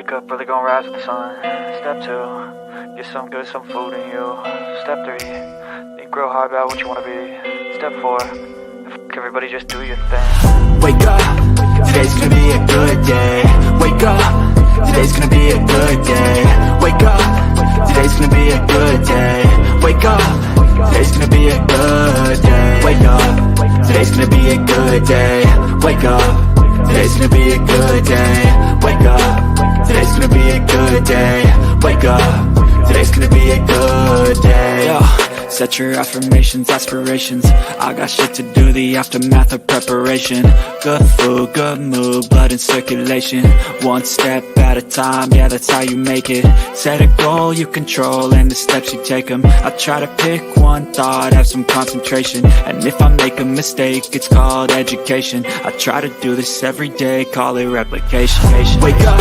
Wake up, really gonna rise with the sun. Step 2, get some good, some food in you. Step 3, think real hard about what you wanna be. Step 4, everybody just do your thing. Wake up, today's gonna be a good day. Wake up, today's gonna be a good day. Wake up, today's gonna be a good day. Wake up, today's gonna be a good day. Wake up, today's gonna be a good day. Wake up, today's gonna be a good day. Wake up, today's gonna be a good day. Wake up, today's gonna be a good day. Yo, set your affirmations, aspirations. I got shit to do, the aftermath of preparation. Good food, good mood, blood in circulation. One step at a time, yeah, that's how you make it. Set a goal you control and the steps you take them. I try to pick one thought, have some concentration. And if I make a mistake, it's called education. I try to do this every day, call it replication. Wake up,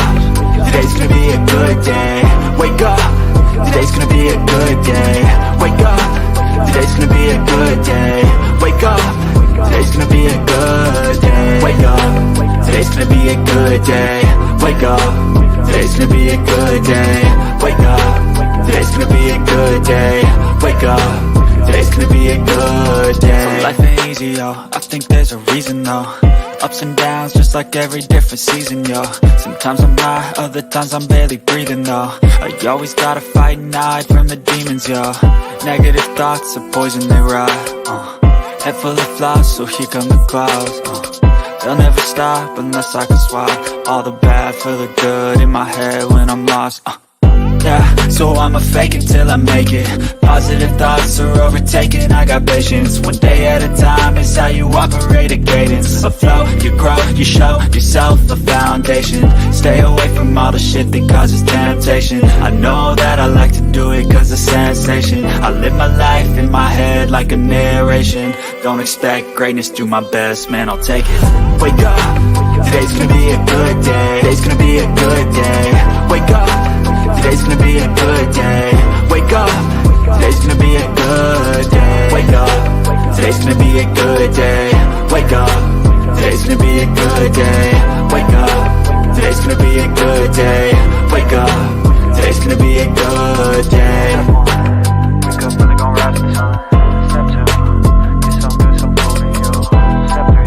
today's gonna be a good day. Wake up, today's gonna be a good day. Wake up, today's gonna be a good day. Wake up, today's gonna be a good day. Wake up, today's gonna be a good day. Wake up, today's gonna be a good day. Wake up, today's gonna be a good day. Wake up, today's gonna be a good day. So life ain't easy, yo, I think there's a reason though. Ups and downs, just like every different season, yo. Sometimes I'm high, other times I'm barely breathing, though. I always gotta fight and hide from the demons, yo. Negative thoughts are poison, they rot. Head full of flaws, so here come the clouds. They'll never stop unless I can swap all the bad for the good in my head when I'm lost. Yeah, so I'ma fake it till I make it. Positive thoughts are overtaken, I got patience. One day at a time is how you operate a cadence. A flow, you grow, you show yourself a foundation. Stay away from all the shit that causes temptation. I know that I like to do it cause it's sensation. I live my life in my head like a narration. Don't expect greatness, do my best, man, I'll take it. Wake up, today's gonna be a good day. Today's gonna be a good day. Wake up, today's gonna be a good day. Wake up, today's gonna be a good day. Wake up, today's gonna be a good day. Wake up, today's gonna be a good day. Wake up, today's gonna be a good day. Wake up, today's gonna be a good day. Wake up, really gonna rise with the sun. Step 2, get some good, some food in you. Step 3,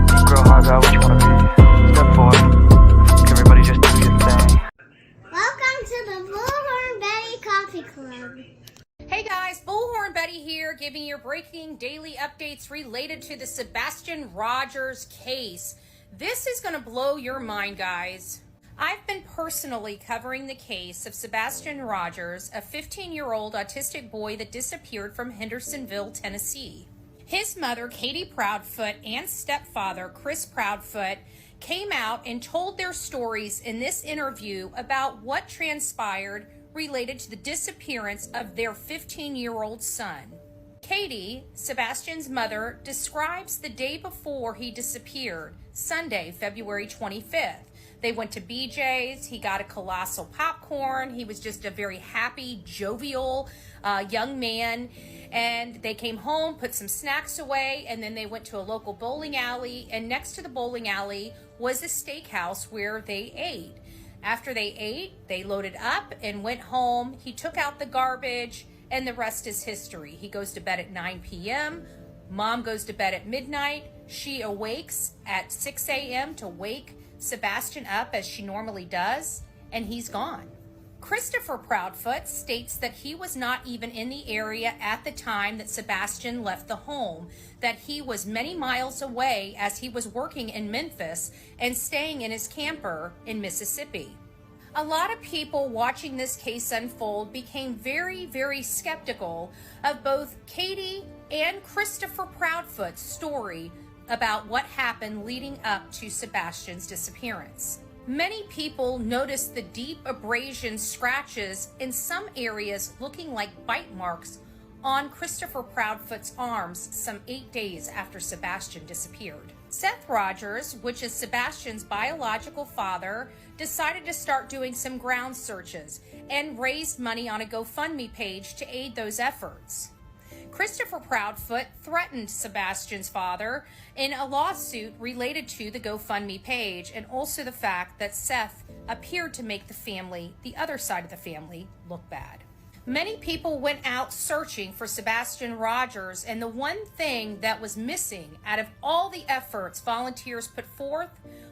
think real hard about what you wanna be. Step 4, everybody just do your thing. Welcome to the Bullhorn Betty Coffee Club. Hey guys, Bullhorn Betty here, giving you breaking daily updates related to the Sebastian Rogers case. This is going to blow your mind, guys. I've been personally covering the case of Sebastian Rogers, a 15-year-old autistic boy that disappeared from Hendersonville, Tennessee. His mother, Katie Proudfoot, and stepfather, Chris Proudfoot, came out and told their stories in this interview about what transpired related to the disappearance of their 15-year-old son. Katie, Sebastian's mother, describes the day before he disappeared, Sunday, February 25th. They went to BJ's, he got a colossal popcorn, he was just a very happy, jovial young man, and they came home, put some snacks away, and then they went to a local bowling alley, and next to the bowling alley was a steakhouse where they ate. After they ate, they loaded up and went home. He took out the garbage, and the rest is history. He goes to bed at 9 p.m. Mom goes to bed at midnight. She awakes at 6 a.m. to wake Sebastian up as she normally does, and he's gone. Christopher Proudfoot states that he was not even in the area at the time that Sebastian left the home, that he was many miles away as he was working in Memphis and staying in his camper in Mississippi. A lot of people watching this case unfold became very, very skeptical of both Katie and Christopher Proudfoot's story about what happened leading up to Sebastian's disappearance. Many people noticed the deep abrasion scratches in some areas looking like bite marks on Christopher Proudfoot's arms some 8 days after Sebastian disappeared. Seth Rogers, which is Sebastian's biological father, decided to start doing some ground searches and raised money on a GoFundMe page to aid those efforts. Christopher Proudfoot threatened Sebastian's father in a lawsuit related to the GoFundMe page, and also the fact that Seth appeared to make the other side of the family, look bad. Many people went out searching for Sebastian Rogers, and the one thing that was missing out of all the efforts volunteers put forth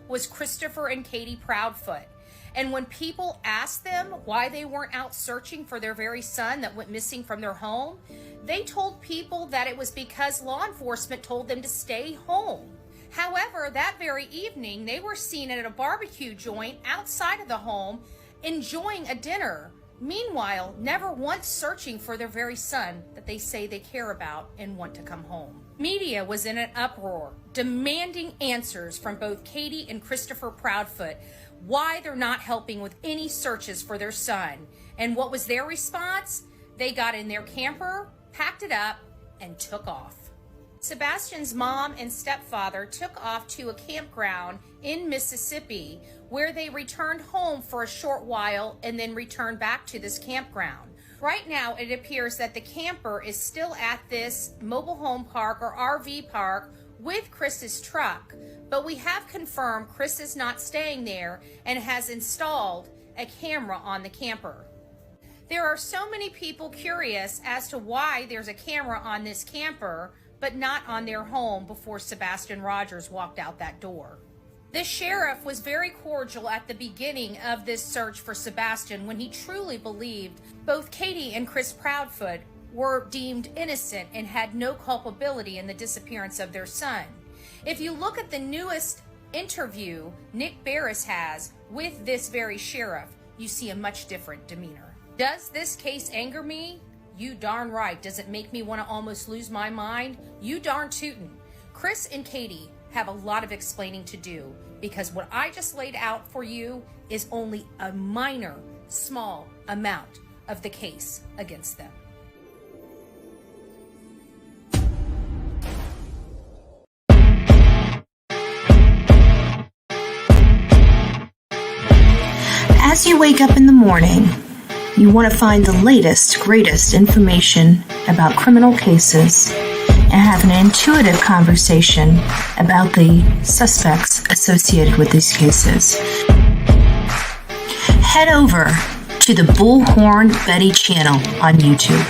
was Christopher and Katie Proudfoot. And when people asked them why they weren't out searching for their very son that went missing from their home, they told people that it was because law enforcement told them to stay home. However, that very evening, they were seen at a barbecue joint outside of the home enjoying a dinner. Meanwhile, never once searching for their very son that they say they care about and want to come home. Media was in an uproar, demanding answers from both Katie and Christopher Proudfoot why they're not helping with any searches for their son. And what was their response? They got in their camper, packed it up, and took off. Sebastian's mom and stepfather took off to a campground in Mississippi, where they returned home for a short while and then returned back to this campground. Right now, it appears that the camper is still at this mobile home park or RV park with Chris's truck, but we have confirmed Chris is not staying there and has installed a camera on the camper. There are so many people curious as to why there's a camera on this camper, but not on their home before Sebastian Rogers walked out that door. The sheriff was very cordial at the beginning of this search for Sebastian when he truly believed both Katie and Chris Proudfoot were deemed innocent and had no culpability in the disappearance of their son. If you look at the newest interview Nick Barris has with this very sheriff, you see a much different demeanor. Does this case anger me? You darn right. Does it make me want to almost lose my mind? You darn tootin'. Chris and Katie have a lot of explaining to do, because what I just laid out for you is only a minor, small amount of the case against them. As you wake up in the morning, you want to find the latest, greatest information about criminal cases and have an intuitive conversation about the suspects associated with these cases. Head over to the Bullhorn Betty channel on YouTube.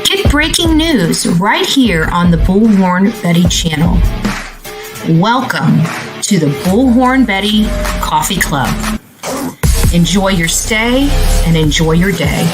Get breaking news right here on the Bullhorn Betty channel. Welcome to the Bullhorn Betty Coffee Club. Enjoy your stay and enjoy your day.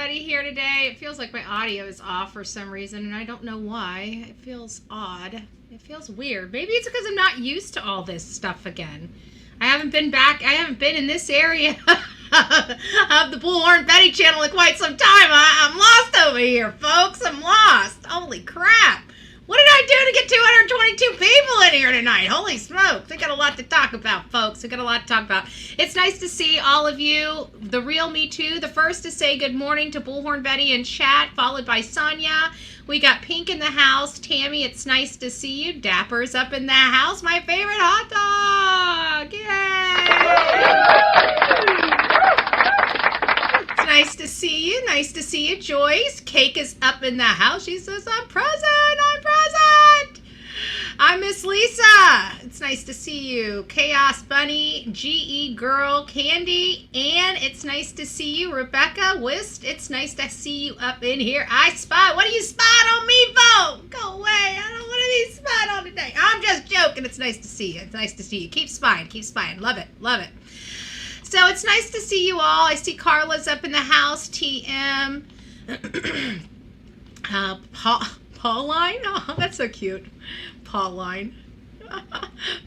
Here today. It feels like my audio is off for some reason, and I don't know why. It feels odd. It feels weird. Maybe it's because I'm not used to all this stuff again. I haven't been in this area of the Bullhorn Betty channel in quite some time. I'm lost over here, folks. I'm lost. Holy crap. What did I do to get 222 people in here tonight? Holy smokes. We got a lot to talk about, folks. We got a lot to talk about. It's nice to see all of you. The real Me Too. The first to say good morning to Bullhorn Betty in chat, followed by Sonia. We got Pink in the house. Tammy, it's nice to see you. Dapper's up in the house. My favorite hot dog. Yay! It's nice to see you. Nice to see you, Joyce. Cake is up in the house. She says, I'm present. I'm present. I'm Miss Lisa. It's nice to see you. Chaos Bunny, GE Girl, Candy, and it's nice to see you, Rebecca Wist. It's nice to see you up in here. I spy. What do you spy on me for? Go away. I don't want to be spied on today. I'm just joking. It's nice to see you. It's nice to see you. Keep spying. Keep spying. Love it. Love it. So it's nice to see you all. I see Carla's up in the house. TM. Pauline? Oh, that's so cute. Pauline.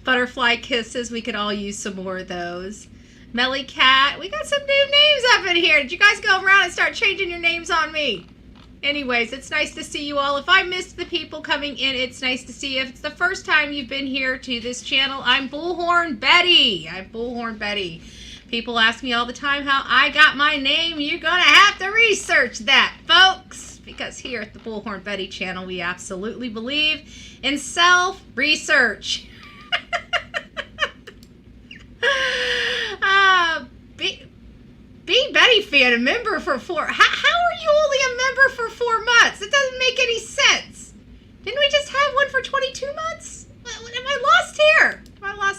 Butterfly kisses. We could all use some more of those. Melly Cat. We got some new names up in here. Did you guys go around and start changing your names on me? Anyways, it's nice to see you all. If I missed the people coming in, it's nice to see you. If it's the first time you've been here to this channel, I'm Bullhorn Betty. People ask me all the time how I got my name. You're going to have to research that, folks. Because here at the Bullhorn Betty channel, we absolutely believe in self-research. Be Betty fan, a member for 4. How are you only a member for 4 months? It doesn't make any sense. Didn't we just have one for 22 months? What am I lost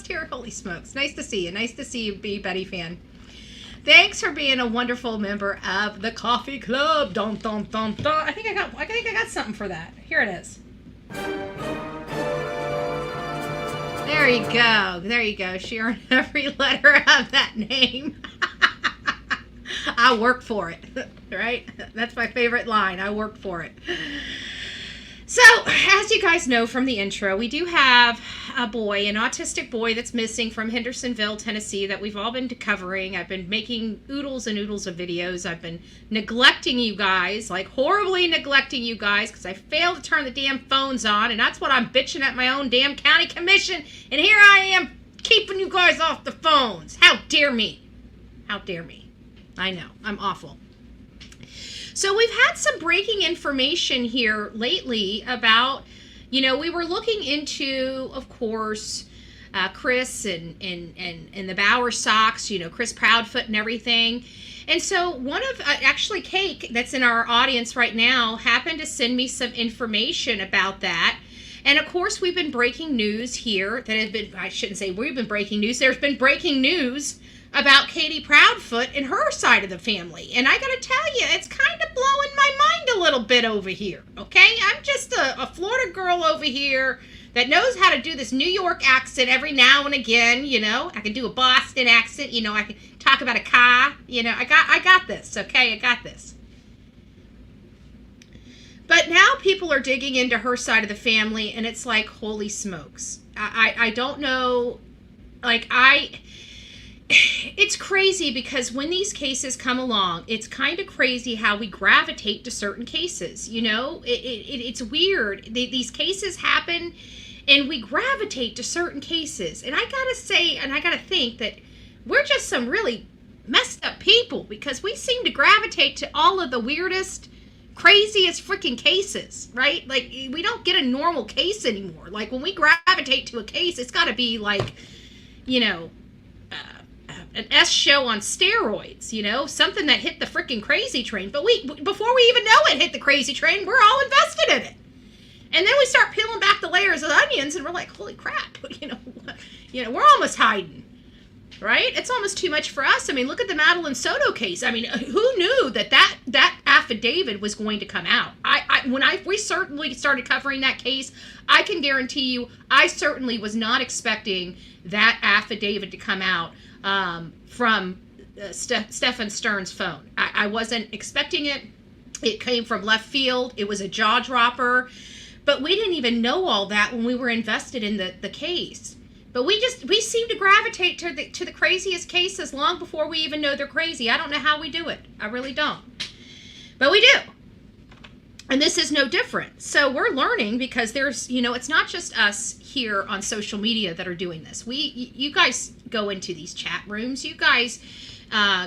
here? Holy smokes. Nice to see you. Nice to see you, Be Betty fan. Thanks for being a wonderful member of the Coffee Club. Dun, dun, dun, dun. I think I got something for that. Here it is. There you go. She earned every letter of that name. I work for it, right? That's my favorite line. I work for it. So, as you guys know from the intro, we do have a boy, an autistic boy that's missing from Hendersonville, Tennessee, that we've all been covering. I've been making oodles and oodles of videos. I've been neglecting you guys, like horribly neglecting you guys, because I failed to turn the damn phones on, and that's what I'm bitching at my own damn county commission, and here I am keeping you guys off the phones. How dare me? How dare me? I know, I'm awful. So we've had some breaking information here lately about, we were looking into, of course, Chris and the Bauer Sox, Chris Proudfoot and everything. And so one of, actually Kate, that's in our audience right now, happened to send me some information about that. And of course, we've been breaking news here that has been, I shouldn't say we've been breaking news, there's been breaking news about Katie Proudfoot and her side of the family. And I gotta tell you, it's kind of blowing my mind a little bit over here, okay? I'm just a Florida girl over here that knows how to do this New York accent every now and again, I can do a Boston accent, I can talk about a car, I got this, okay? I got this. But now people are digging into her side of the family, and it's like, holy smokes. I don't know, it's crazy because when these cases come along, it's kind of crazy how we gravitate to certain cases. It's weird. These cases happen and we gravitate to certain cases. And I gotta say, and I gotta think that we're just some really messed up people because we seem to gravitate to all of the weirdest, craziest freaking cases, right? Like, we don't get a normal case anymore. Like, when we gravitate to a case, it's gotta be like, an S show on steroids, something that hit the freaking crazy train. But before we even know it hit the crazy train, we're all invested in it. And then we start peeling back the layers of onions, and we're like, holy crap, we're almost hiding, right? It's almost too much for us. I mean, look at the Madeline Soto case. I mean, who knew that affidavit was going to come out? We certainly started covering that case, I can guarantee you, I certainly was not expecting that affidavit to come out from Stephen Stern's phone. I wasn't expecting it. It came from left field. It was a jaw dropper. But we didn't even know all that when we were invested in the case. But we seem to gravitate to the craziest cases long before we even know they're crazy. I don't know how we do it. I really don't. But we do. And this is no different. So we're learning because there's, it's not just us here on social media that are doing this. You guys go into these chat rooms. You guys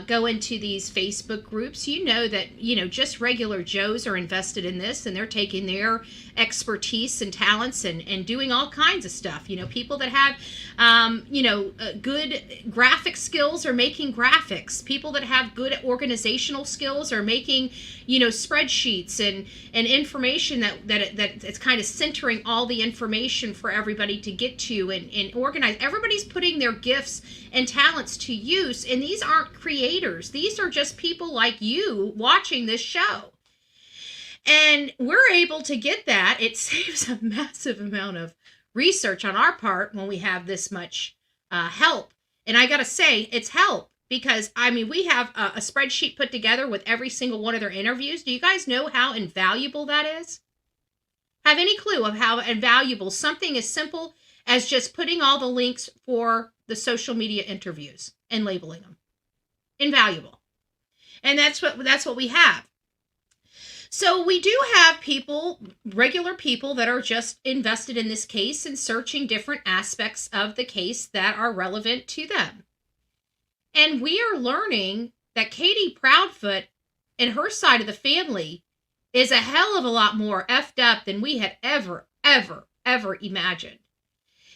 go into these Facebook groups. You know that, just regular Joes are invested in this, and they're taking their expertise and talents and doing all kinds of stuff. People that have, good graphic skills are making graphics. People that have good organizational skills are making, spreadsheets and information that it's kind of centering all the information for everybody to get to and organize. Everybody's putting their gifts and talents to use, and these aren't creators. These are just people like you watching this show. And we're able to get that. It saves a massive amount of research on our part when we have this much help. And I got to say, it's help because, we have a spreadsheet put together with every single one of their interviews. Do you guys know how invaluable that is? Have any clue of how invaluable something as simple as just putting all the links for the social media interviews and labeling them. Invaluable. And that's what we have. So we do have people, regular people, that are just invested in this case and searching different aspects of the case that are relevant to them. And we are learning that Katie Proudfoot and her side of the family is a hell of a lot more effed up than we had ever imagined.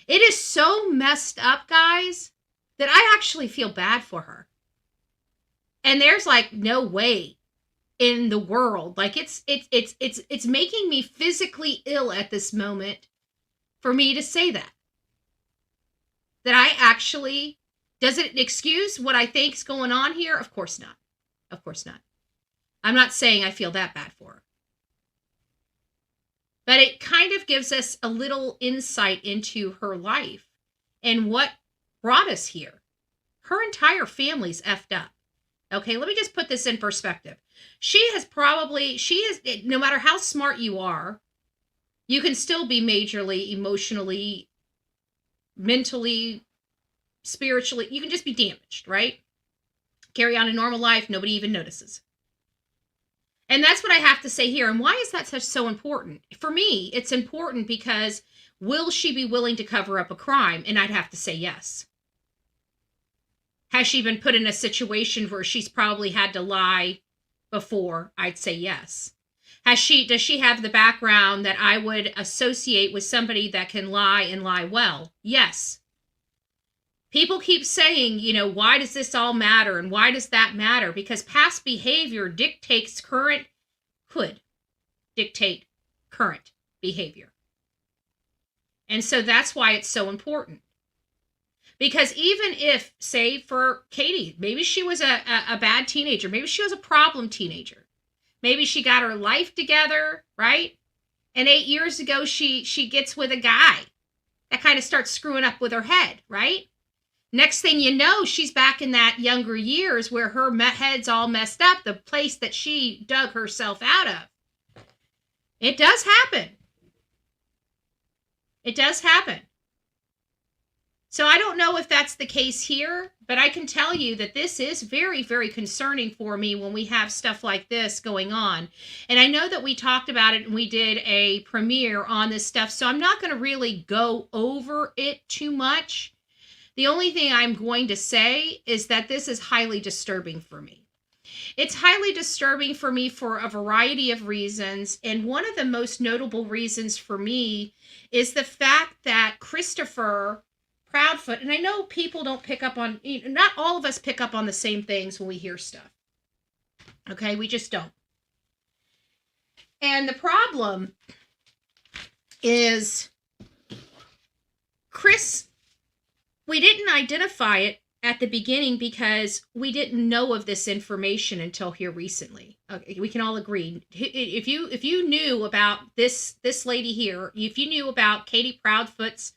It is so messed up, guys, that I actually feel bad for her. And there's like no way in the world. Like it's making me physically ill at this moment for me to say that. That I actually, does it excuse what I think's going on here? Of course not. Of course not. I'm not saying I feel that bad for her. But it kind of gives us a little insight into her life and what brought us here. Her entire family's effed up. Okay, let me just put this in perspective. No matter how smart you are, you can still be majorly, emotionally, mentally, spiritually, you can just be damaged, right? Carry on a normal life, nobody even notices. And that's what I have to say here. And why is that so important? For me, it's important because will she be willing to cover up a crime? And I'd have to say yes. Has she been put in a situation where she's probably had to lie before? I'd say yes. Does she have the background that I would associate with somebody that can lie and lie well? Yes. People keep saying, why does this all matter? And why does that matter? Because past behavior could dictate current behavior. And so that's why it's so important. Because even if, say, for Katie, maybe she was a bad teenager. Maybe she was a problem teenager. Maybe she got her life together, right? And 8 years ago, she gets with a guy that kind of starts screwing up with her head, right? Next thing you know, she's back in that younger years where her head's all messed up, the place that she dug herself out of. It does happen. It does happen. So I don't know if that's the case here, but I can tell you that this is very, very concerning for me when we have stuff like this going on. And I know that we talked about it and we did a premiere on this stuff, so I'm not going to really go over it too much. The only thing I'm going to say is that this is highly disturbing for me. It's highly disturbing for me for a variety of reasons. And one of the most notable reasons for me is the fact that Christopher Proudfoot, and I know people don't pick up on, not all of us pick up on the same things when we hear stuff. Okay, we just don't. And the problem is we didn't identify it at the beginning because we didn't know of this information until here recently. Okay, we can all agree. If you knew about this lady here, if you knew about Katie Proudfoot's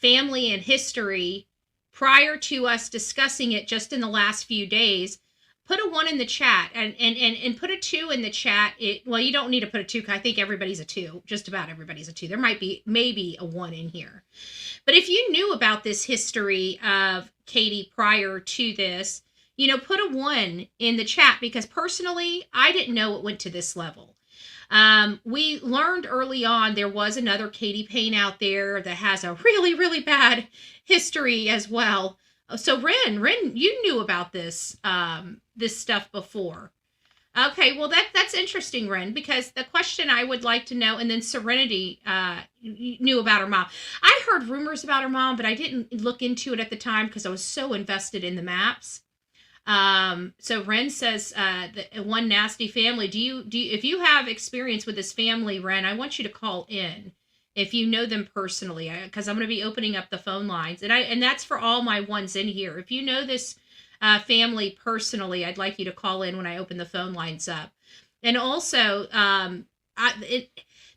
family and history prior to us discussing it just in the last few days, put a 1 in the chat and put a 2 in the chat. Well, you don't need to put a 2. I think everybody's a 2. Just about everybody's a 2. There might be maybe a 1 in here. But if you knew about this history of Katie prior to this, put a 1 in the chat, because personally, I didn't know it went to this level. We learned early on there was another Katie Payne out there that has a really, really bad history as well. So Ren, you knew about this stuff before. Okay, well that's interesting, Ren, because the question I would like to know, and then Serenity knew about her mom. I heard rumors about her mom, but I didn't look into it at the time because I was so invested in the maps. So Ren says, one nasty family. Do you, if you have experience with this family, Ren, I want you to call in if you know them personally, because I'm going to be opening up the phone lines, and that's for all my ones in here. If you know this family personally, I'd like you to call in when I open the phone lines up. And also,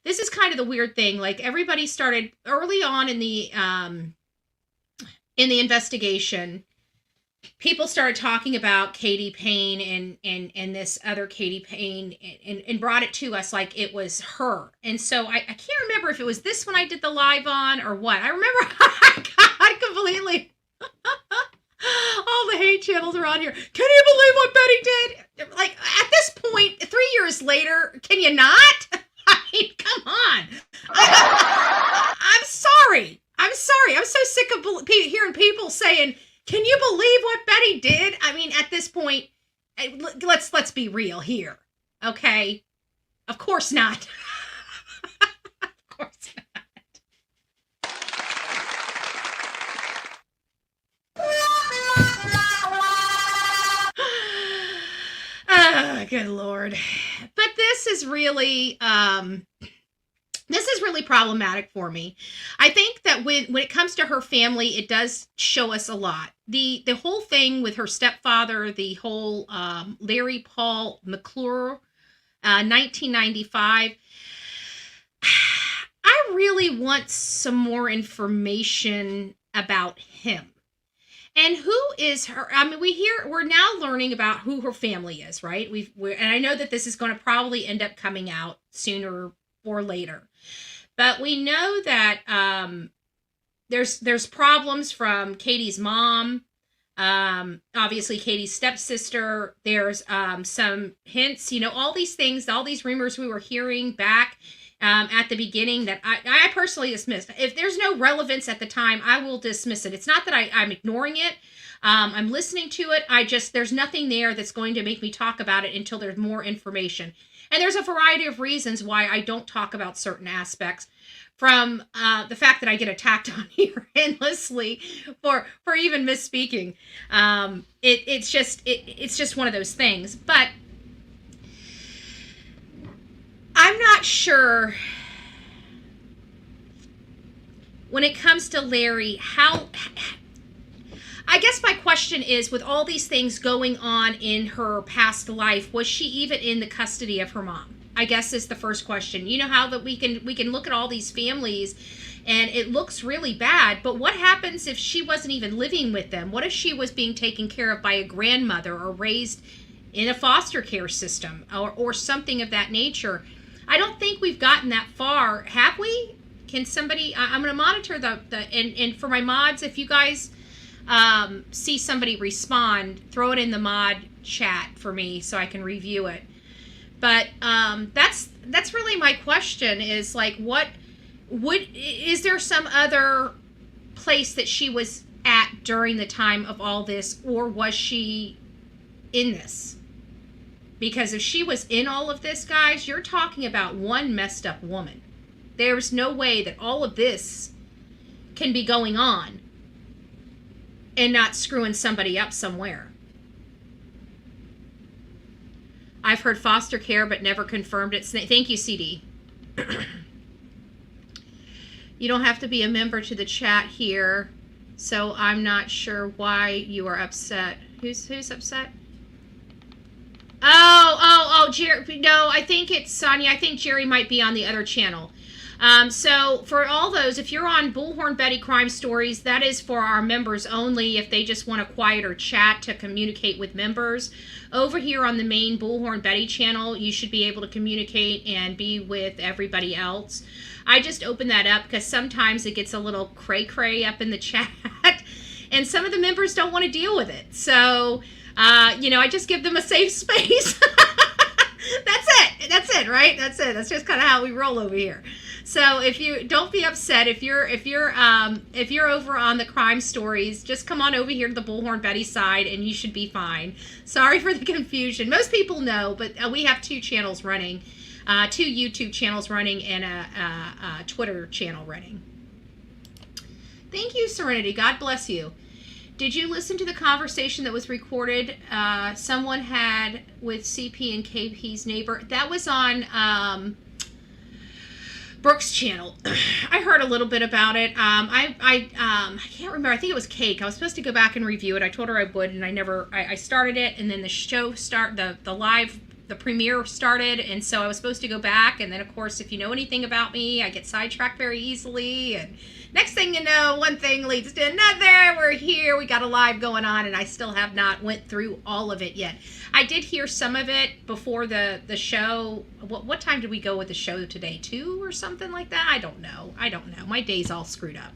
this is kind of the weird thing. Like, everybody started early on in the investigation. People started talking about Katie Payne and this other Katie Payne and brought it to us like it was her. And so I can't remember if it was this one I did the live on or what. I remember I got completely All the hate channels around here. Can you believe what Betty did? Like, at this point, 3 years later, can you not? I mean, come on. I'm sorry. I'm so sick of hearing people saying, can you believe what Betty did? I mean, at this point, let's be real here. Okay? Of course not. Of course not. Oh, good Lord. But this is really problematic for me. I think that when it comes to her family, it does show us a lot. The whole thing with her stepfather, the whole Larry Paul McClure, 1995. I really want some more information about him. And who is her? I mean, we're now learning about who her family is, right? And I know that this is going to probably end up coming out sooner or later, but we know that there's problems from Katie's mom, obviously Katie's stepsister. There's some hints, all these things, all these rumors we were hearing back at the beginning that I personally dismissed. If there's no relevance at the time, I will dismiss it. It's not that I'm ignoring it. I'm listening to it. There's nothing there that's going to make me talk about it until there's more information. And there's a variety of reasons why I don't talk about certain aspects, from the fact that I get attacked on here endlessly for even misspeaking. It's just one of those things. But I'm not sure when it comes to Larry, I guess my question is, with all these things going on in her past life, was she even in the custody of her mom? I guess is the first question. You know how that we can look at all these families and it looks really bad, but what happens if she wasn't even living with them? What if she was being taken care of by a grandmother or raised in a foster care system or something of that nature? I don't think we've gotten that far, have we? Can somebody? I'm going to monitor and for my mods, if you guys see somebody respond, throw it in the mod chat for me so I can review it. But that's really my question: is like, is there some other place that she was at during the time of all this, or was she in this? Because if she was in all of this, guys, you're talking about one messed up woman. There's no way that all of this can be going on and not screwing somebody up somewhere. I've heard foster care, but never confirmed it. Thank you, CD. You don't have to be a member to the chat here, so I'm not sure why you are upset. Who's upset? Oh, Jerry. No, I think it's Sonia. I think Jerry might be on the other channel. So for all those, if you're on Bullhorn Betty Crime Stories, that is for our members only. If they just want a quieter chat to communicate with members, over here on the main Bullhorn Betty channel, you should be able to communicate and be with everybody else. I just open that up because sometimes it gets a little cray-cray up in the chat, and some of the members don't want to deal with it. So, I just give them a safe space. That's it, right? That's it. That's just kind of how we roll over here. So if you don't be upset, if you're over on the crime stories, just come on over here to the Bullhorn Betty side and you should be fine. Sorry for the confusion. Most people know, but we have two channels running, two YouTube channels running and a Twitter channel running. Thank you, Serenity. God bless you. Did you listen to the conversation that was recorded someone had with CP and KP's neighbor? That was on Brooke's channel. I heard a little bit about it. I can't remember. I think it was Cake. I was supposed to go back and review it. I told her I would, and I started it, and then the show the premiere started, and so I was supposed to go back, and then of course, if you know anything about me, I get sidetracked very easily, and next thing you know, one thing leads to another. We're here, we got a live going on, and I still have not went through all of it yet. I did hear some of it before the show. What time did we go with the show today? 2 or something like that? I don't know. My day's all screwed up.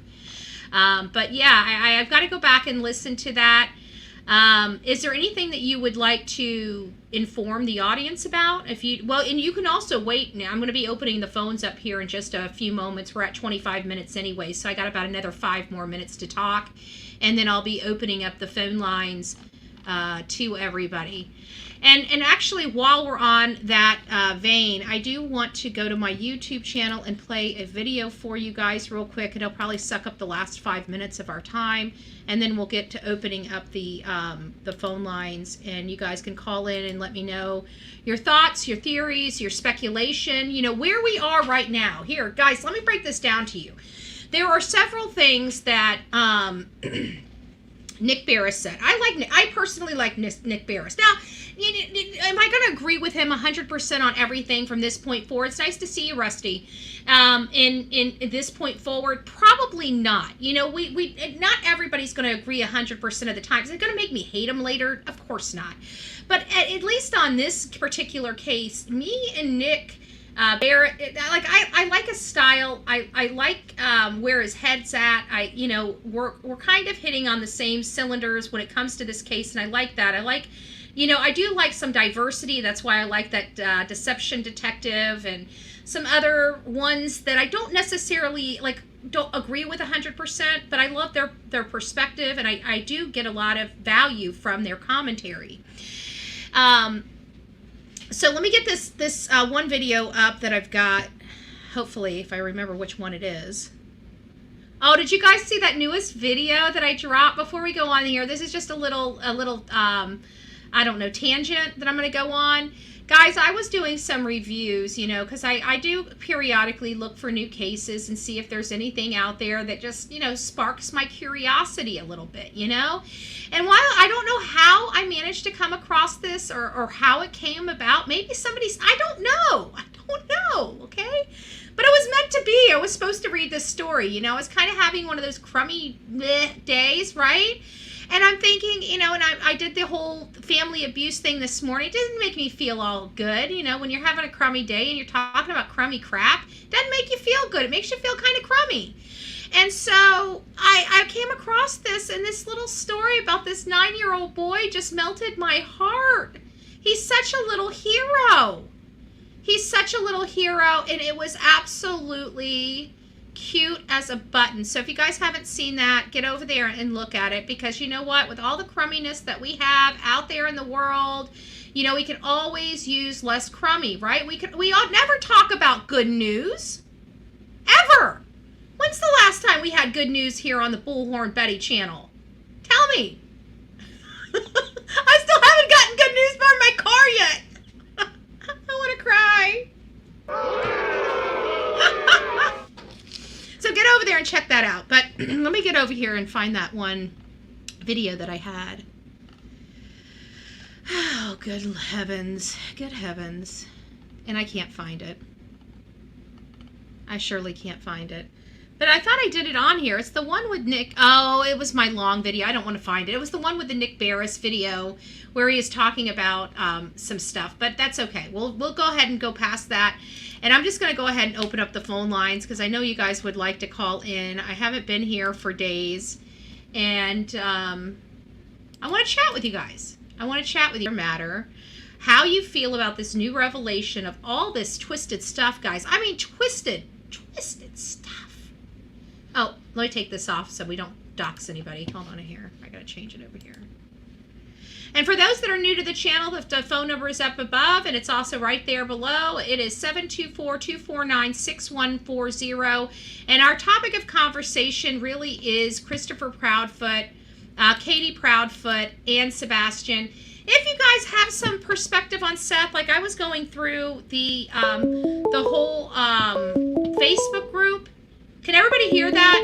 But yeah, I've got to go back and listen to that. Is there anything that you would like to inform the audience about? And you can also wait. Now I'm going to be opening the phones up here in just a few moments. We're at 25 minutes anyway, so I got about another 5 more minutes to talk, and then I'll be opening up the phone lines to everybody. And actually, while we're on that vein, I do want to go to my YouTube channel and play a video for you guys real quick. It'll probably suck up the last 5 minutes of our time, and then we'll get to opening up the phone lines, and you guys can call in and let me know your thoughts, your theories, your speculation, you know, where we are right now. Here, guys, let me break this down to you. There are several things that Nick Barris said. I personally like Nick Barris. Now, am I going to agree with him 100% on everything from this point forward? It's nice to see you, Rusty. In this point forward, probably not. You know, we not everybody's going to agree 100% of the time. Is it going to make me hate him later? Of course not. But at least on this particular case, me and Nick Barrett, I like his style. I like where his head's at. We're kind of hitting on the same cylinders when it comes to this case, and I like that. I do like some diversity. That's why I like that deception detective and some other ones that I don't necessarily don't agree with 100%, but I love their perspective, and I do get a lot of value from their commentary. So let me get this one video up that I've got, hopefully, if I remember which one it is. Oh, did you guys see that newest video that I dropped before we go on here? This is just a little I don't know, tangent that I'm going to go on. Guys, I was doing some reviews, you know, because I do periodically look for new cases and see if there's anything out there that just, you know, sparks my curiosity a little bit, you know. And while I don't know how I managed to come across this or how it came about, maybe I don't know, okay? But it was meant to be. I was supposed to read this story, you know. I was kind of having one of those crummy days, right? And I'm thinking, you know, and I did the whole family abuse thing this morning. It didn't make me feel all good. You know, when you're having a crummy day and you're talking about crummy crap, it doesn't make you feel good. It makes you feel kind of crummy. And so I came across this, and this little story about this 9-year-old boy just melted my heart. He's such a little hero. He's such a little hero, and it was absolutely cute as a button. So if you guys haven't seen that, get over there and look at it, because you know what, with all the crumminess that we have out there in the world, you know, we can always use less crummy, right? We all never talk about good news ever. When's the last time we had good news here on the Bullhorn Betty channel? Tell me. I still haven't gotten good news from my car yet. I want to cry. So get over there and check that out. But let me get over here and find that one video that I had. Oh, good heavens. Good heavens. And I can't find it. I surely can't find it. But I thought I did it on here. It's the one with Nick. Oh, it was my long video. I don't want to find it. It was the one with the Nick Barris video where he is talking about some stuff. But that's okay. We'll go ahead and go past that. And I'm just going to go ahead and open up the phone lines because I know you guys would like to call in. I haven't been here for days. And I want to chat with you guys. I want to chat with you. Matter how you feel about this new revelation of all this twisted stuff, guys. I mean, twisted stuff. Oh, let me take this off so we don't dox anybody. Hold on here. I got to change it over here. And for those that are new to the channel, the phone number is up above, and it's also right there below. It is 724-249-6140. And our topic of conversation really is Christopher Proudfoot, Katie Proudfoot, and Sebastian. If you guys have some perspective on Seth, like I was going through the whole Facebook group. Can everybody hear that?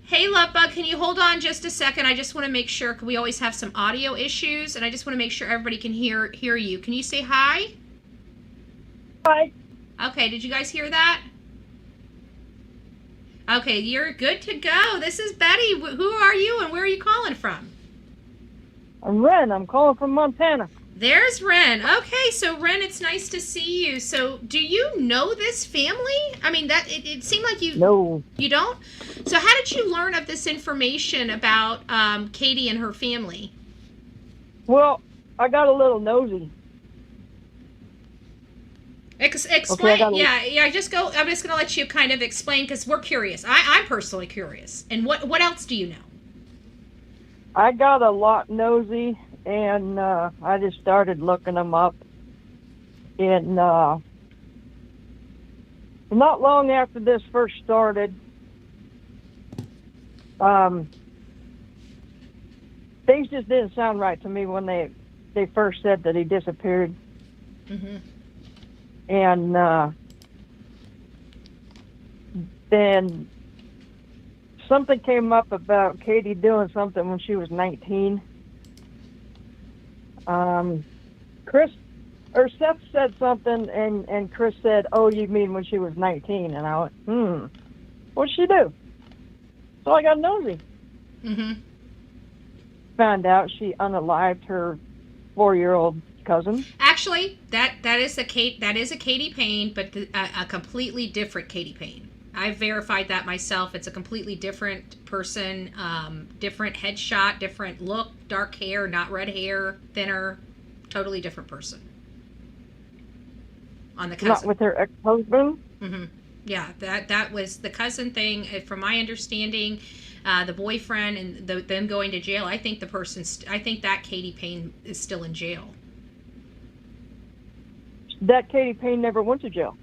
Hey, Lovebug, can you hold on just a second? I just want to make sure, because we always have some audio issues, and I just want to make sure everybody can hear you. Can you say hi? Hi. Okay, did you guys hear that? Okay, you're good to go. This is Betty. Who are you, and where are you calling from? I'm Ren. I'm calling from Montana. There's Ren. Okay, so Ren, it's nice to see you. So, do you know this family? I mean, that it seemed like you. No. You don't. So, how did you learn of this information about Katie and her family? Well, I got a little nosy. Explain. Okay, Yeah. Just go. I'm just gonna let you kind of explain because we're curious. I'm personally curious. And what else do you know? I got a lot nosy, and I just started looking them up. And not long after this first started, things just didn't sound right to me when they first said that he disappeared. Mm-hmm. And then something came up about Katie doing something when she was 19. Seth said something, and Chris said, "Oh, you mean when she was 19?" And I went, what'd she do? So I got nosy. Mm-hmm. Found out she unalived her 4-year-old cousin. Actually, that is a Katie Payne, but a completely different Katie Payne. I verified that myself. It's a completely different person, different headshot, different look, dark hair, not red hair, thinner, totally different person. On the cousin. Not with her ex-husband? Mm-hmm. Yeah, that was the cousin thing. From my understanding, the boyfriend and them going to jail. I think that Katie Payne is still in jail. That Katie Payne never went to jail.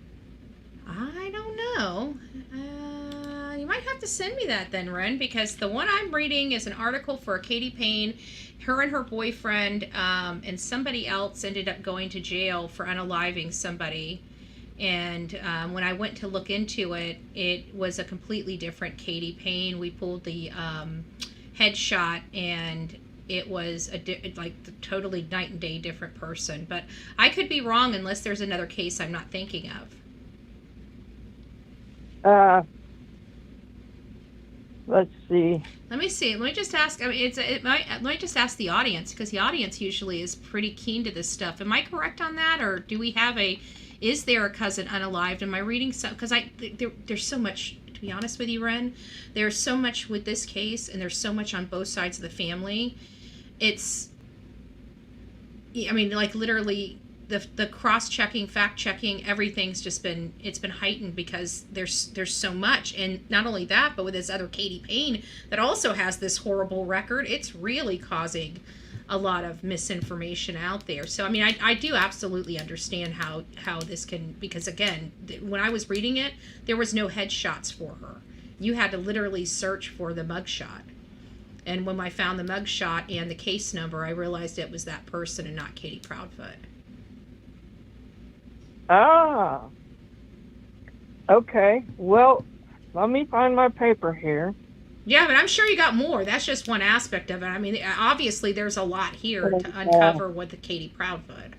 I don't know. You might have to send me that then, Ren, because the one I'm reading is an article for Katie Payne. Her and her boyfriend and somebody else ended up going to jail for unaliving somebody. And when I went to look into it, it was a completely different Katie Payne. We pulled the headshot, and it was like totally night and day different person. But I could be wrong unless there's another case I'm not thinking of. Let's see. Let me see. Let me just ask. I mean, let me just ask the audience, because the audience usually is pretty keen to this stuff. Am I correct on that, or do we have is there a cousin unalived? Am I reading some? Because there's so much. To be honest with you, Ren, there's so much with this case, and there's so much on both sides of the family. I mean, like literally. The cross-checking, fact-checking, everything's just been heightened because there's so much. And not only that, but with this other Katie Payne that also has this horrible record, it's really causing a lot of misinformation out there. So, I mean, I do absolutely understand how this can, because again, when I was reading it, there was no headshots for her. You had to literally search for the mugshot. And when I found the mugshot and the case number, I realized it was that person and not Katie Proudfoot. Ah, okay. Well, let me find my paper here. Yeah, but I'm sure you got more. That's just one aspect of it. I mean, obviously there's a lot here to uncover with the Katie Proudfoot.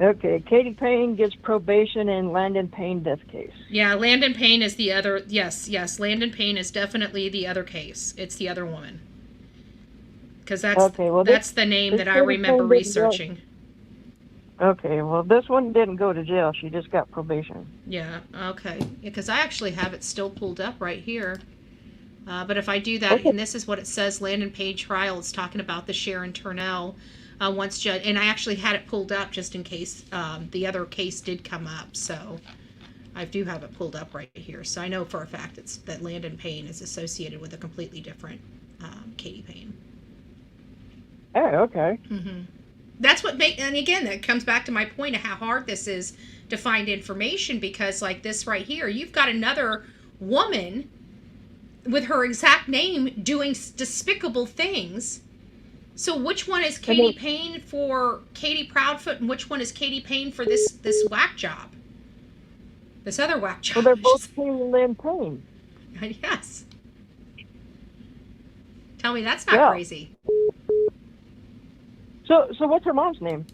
Okay, Katie Payne gets probation in Landon Payne death case. Yeah, Landon Payne is the other. Yes, Landon Payne is definitely the other case. It's the other woman. Because that's the name that I remember researching. Okay, well, this one didn't go to jail. She just got probation. Yeah, okay. Because I actually have it still pulled up right here. But if I do that, okay. And this is what it says, Landon Payne trial. It's talking about the Sharon Turnell once judge. And I actually had it pulled up just in case the other case did come up. So I do have it pulled up right here. So I know for a fact that Landon Payne is associated with a completely different Katie Payne. Oh, okay. Mm-hmm. That's what and again, that comes back to my point of how hard this is to find information, because like this right here, you've got another woman with her exact name doing despicable things. So which one is Katie Payne for Katie Proudfoot, and which one is Katie Payne for this whack job? This other whack job. Well, they're both Lynn Payne. Yes. Tell me that's not crazy. So what's her mom's name?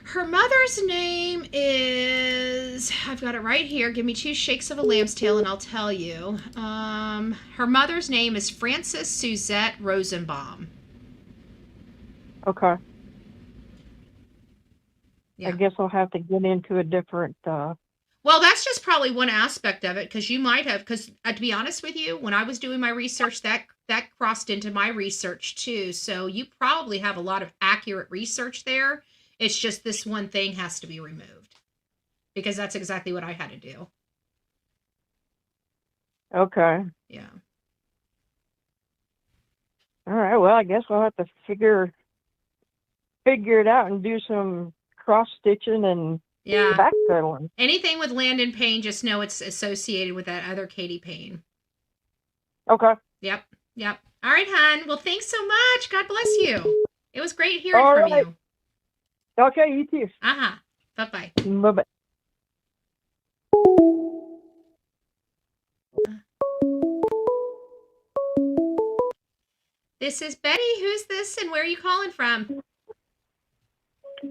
Her mother's name is, I've got it right here. Give me 2 shakes of a lamb's tail and I'll tell you. Her mother's name is Frances Suzette Rosenbaum. Okay. I guess I'll have to get into a different. Well, that's just probably one aspect of it, because you might have, because to be honest with you, when I was doing my research, that crossed into my research too. So you probably have a lot of accurate research there. It's just this one thing has to be removed, because that's exactly what I had to do. Okay. Yeah. All right. Well, I guess I'll have to figure it out and do some cross stitching and backpedaling. Anything with Landon Payne, just know it's associated with that other Katie Payne. Okay. Yep. All right, hon. Well, thanks so much. God bless you. It was great hearing from you. Okay, you too. Bye-bye. Bye-bye. This is Betty. Who's this and where are you calling from?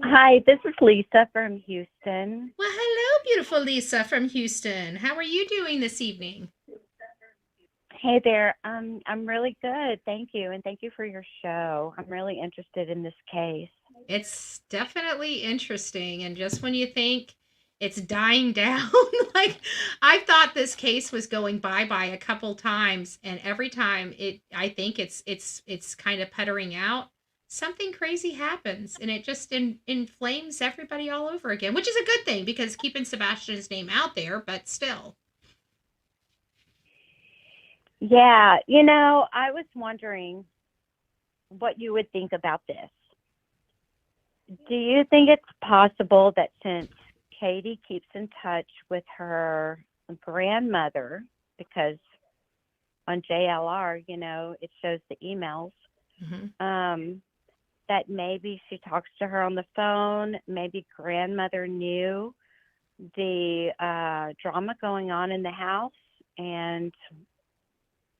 Hi, this is Lisa from Houston. Well, hello, beautiful Lisa from Houston. How are you doing this evening? Hey there. I'm really good. Thank you. And thank you for your show. I'm really interested in this case. It's definitely interesting. And just when you think it's dying down, like I thought this case was going bye-bye a couple times, and every time I think it's kind of pettering out, something crazy happens, and it just inflames everybody all over again, which is a good thing because keeping Sebastian's name out there, but still. Yeah, I was wondering what you would think about this. Do you think it's possible that since Katie keeps in touch with her grandmother, because on JLR, it shows the emails, that maybe she talks to her on the phone, maybe grandmother knew the drama going on in the house and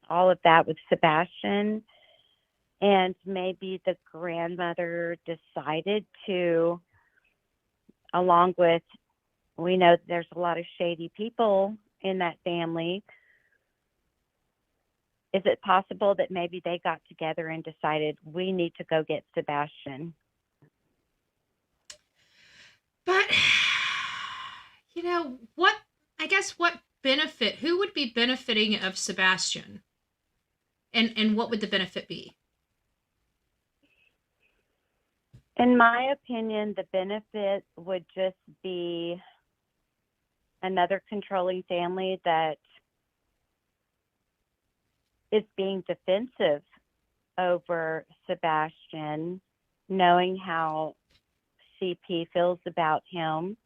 all of that with Sebastian, and maybe the grandmother decided to, along with, we know there's a lot of shady people in that family. Is it possible that maybe they got together and decided we need to go get Sebastian? But, what benefit, who would be benefiting of Sebastian? And what would the benefit be? In my opinion, the benefit would just be another controlling family that is being defensive over Sebastian, knowing how CP feels about him,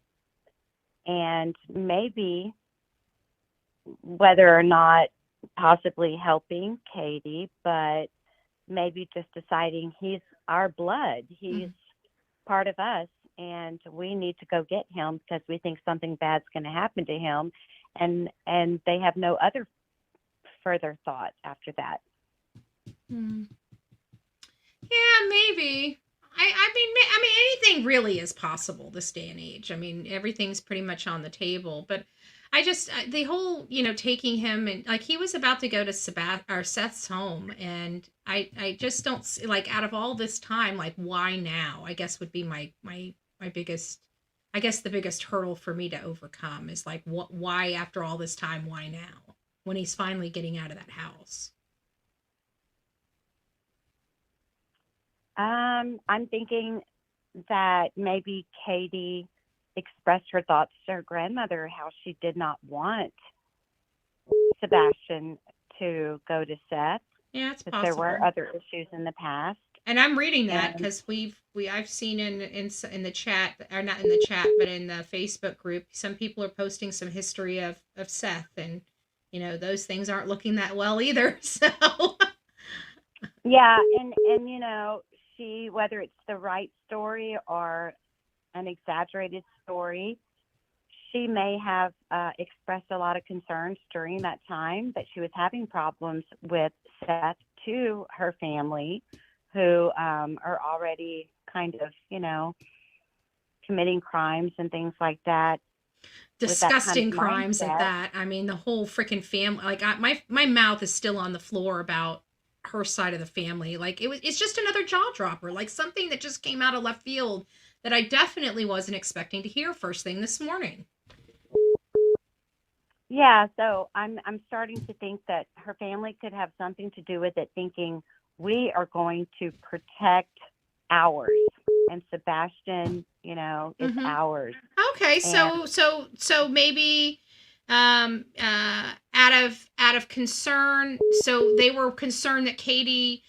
and maybe whether or not possibly helping Katie, but maybe just deciding he's our blood. He's part of us, and we need to go get him because we think something bad's going to happen to him, and they have no other further thought after that. Yeah, maybe. I mean, anything really is possible this day and age. I mean, everything's pretty much on the table. But I just the whole, taking him, and like he was about to go to Seth's home, and I just don't see, like, out of all this time, like, why now? I guess would be my biggest, I guess the biggest hurdle for me to overcome is like, why after all this time, why now? When he's finally getting out of that house. I'm thinking that maybe Katie expressed her thoughts to her grandmother, how she did not want Sebastian to go to Seth. Yeah, it's possible. There were other issues in the past. And I'm reading that because I've seen in the chat, or not in the chat, but in the Facebook group, some people are posting some history of Seth, and those things aren't looking that well either. So yeah, and she, whether it's the right story or an exaggerated story, she may have expressed a lot of concerns during that time that she was having problems with Seth to her family, who are already kind of, committing crimes and things like that. Disgusting crimes at that. I mean, the whole freaking family, like my mouth is still on the floor about her side of the family. Like it's just another jaw dropper, like something that just came out of left field that I definitely wasn't expecting to hear first thing this morning. Yeah, so I'm starting to think that her family could have something to do with it, thinking we are going to protect ours, and Sebastian, is ours. Okay, so maybe out of concern, so they were concerned that Katie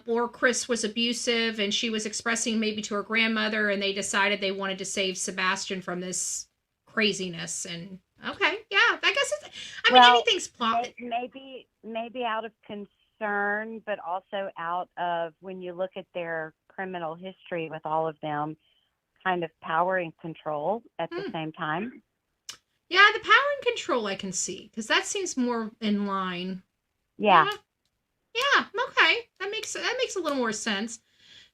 or Chris was abusive, and she was expressing maybe to her grandmother, and they decided they wanted to save Sebastian from this craziness. And okay, yeah, I guess anything's plot. Maybe out of concern, but also out of, when you look at their criminal history with all of them, kind of power and control at the same time. Yeah, the power and control I can see, because that seems more in line. Yeah. Yeah. Okay, that makes a little more sense.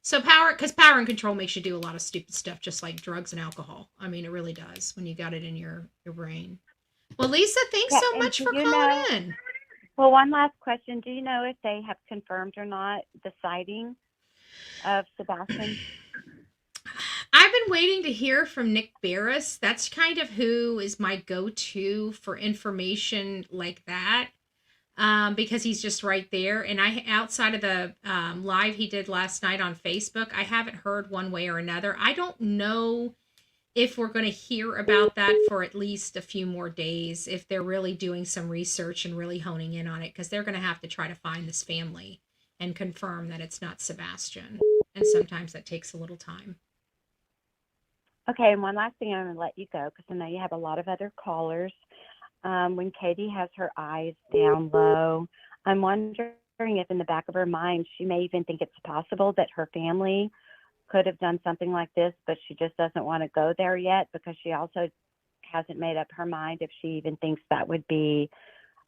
So power and control makes you do a lot of stupid stuff, just like drugs and alcohol. I mean, it really does when you got it in your brain. Well, Lisa, thanks so much for calling in. Well, one last question. Do you know if they have confirmed or not the sighting of Sebastian? I've been waiting to hear from Nick Barris. That's kind of who is my go-to for information like that, because he's just right there. And outside of the live he did last night on Facebook, I haven't heard one way or another. I don't know if we're going to hear about that for at least a few more days, if they're really doing some research and really honing in on it, because they're going to have to try to find this family and confirm that it's not Sebastian. And sometimes that takes a little time. Okay, and one last thing, I'm going to let you go because I know you have a lot of other callers. When Katie has her eyes down low, I'm wondering if in the back of her mind she may even think it's possible that her family could have done something like this, but she just doesn't want to go there yet, because she also hasn't made up her mind if she even thinks that would be,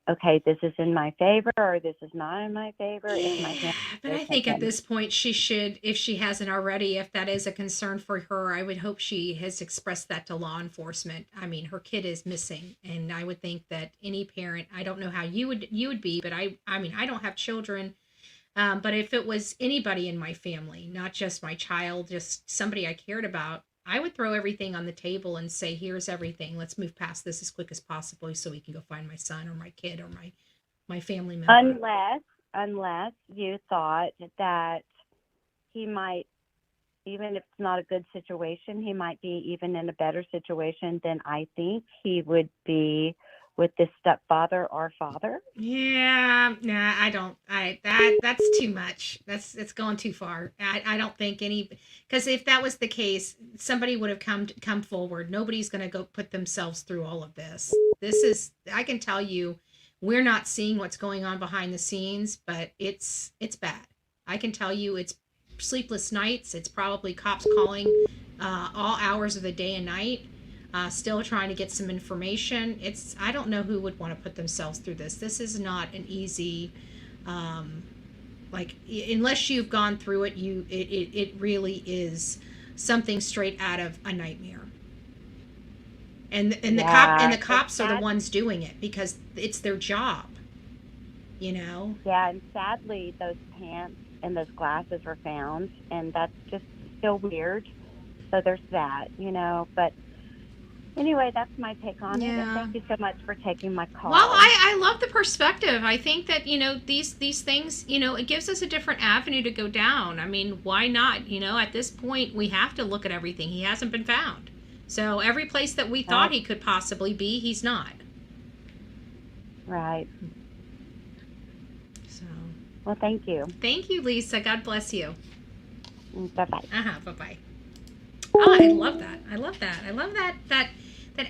okay, this is in my favor or this is not in my favor. Yeah, but I think at this point she should, if she hasn't already, if that is a concern for her, I would hope she has expressed that to law enforcement. I mean, her kid is missing, and I would think that any parent, I don't know how you would be, but I mean, I don't have children. But if it was anybody in my family, not just my child, just somebody I cared about, I would throw everything on the table and say, here's everything. Let's move past this as quick as possible so we can go find my son or my kid or my family member. Unless you thought that he might, even if it's not a good situation, he might be even in a better situation than I think he would be with this stepfather or father. Yeah, nah, I don't. That's too much. It's going too far. I don't think because if that was the case, somebody would have come forward. Nobody's going to go put themselves through all of this. I can tell you, we're not seeing what's going on behind the scenes, but it's bad. I can tell you, it's sleepless nights. It's probably cops calling all hours of the day and night. Still trying to get some information. I don't know who would want to put themselves through this. This is not an easy, unless you've gone through it, it really is something straight out of a nightmare. And the cops are the ones doing it because it's their job, Yeah, and sadly, those pants and those glasses were found, and that's just still weird. So there's that, but. Anyway, that's my take on it. And thank you so much for taking my call. Well, I love the perspective. I think that, these things, it gives us a different avenue to go down. I mean, why not? At this point, we have to look at everything. He hasn't been found. So every place that we thought he could possibly be, he's not. Right. So. Well, thank you. Thank you, Lisa. God bless you. Bye-bye. Bye-bye. Oh, I love that. I love that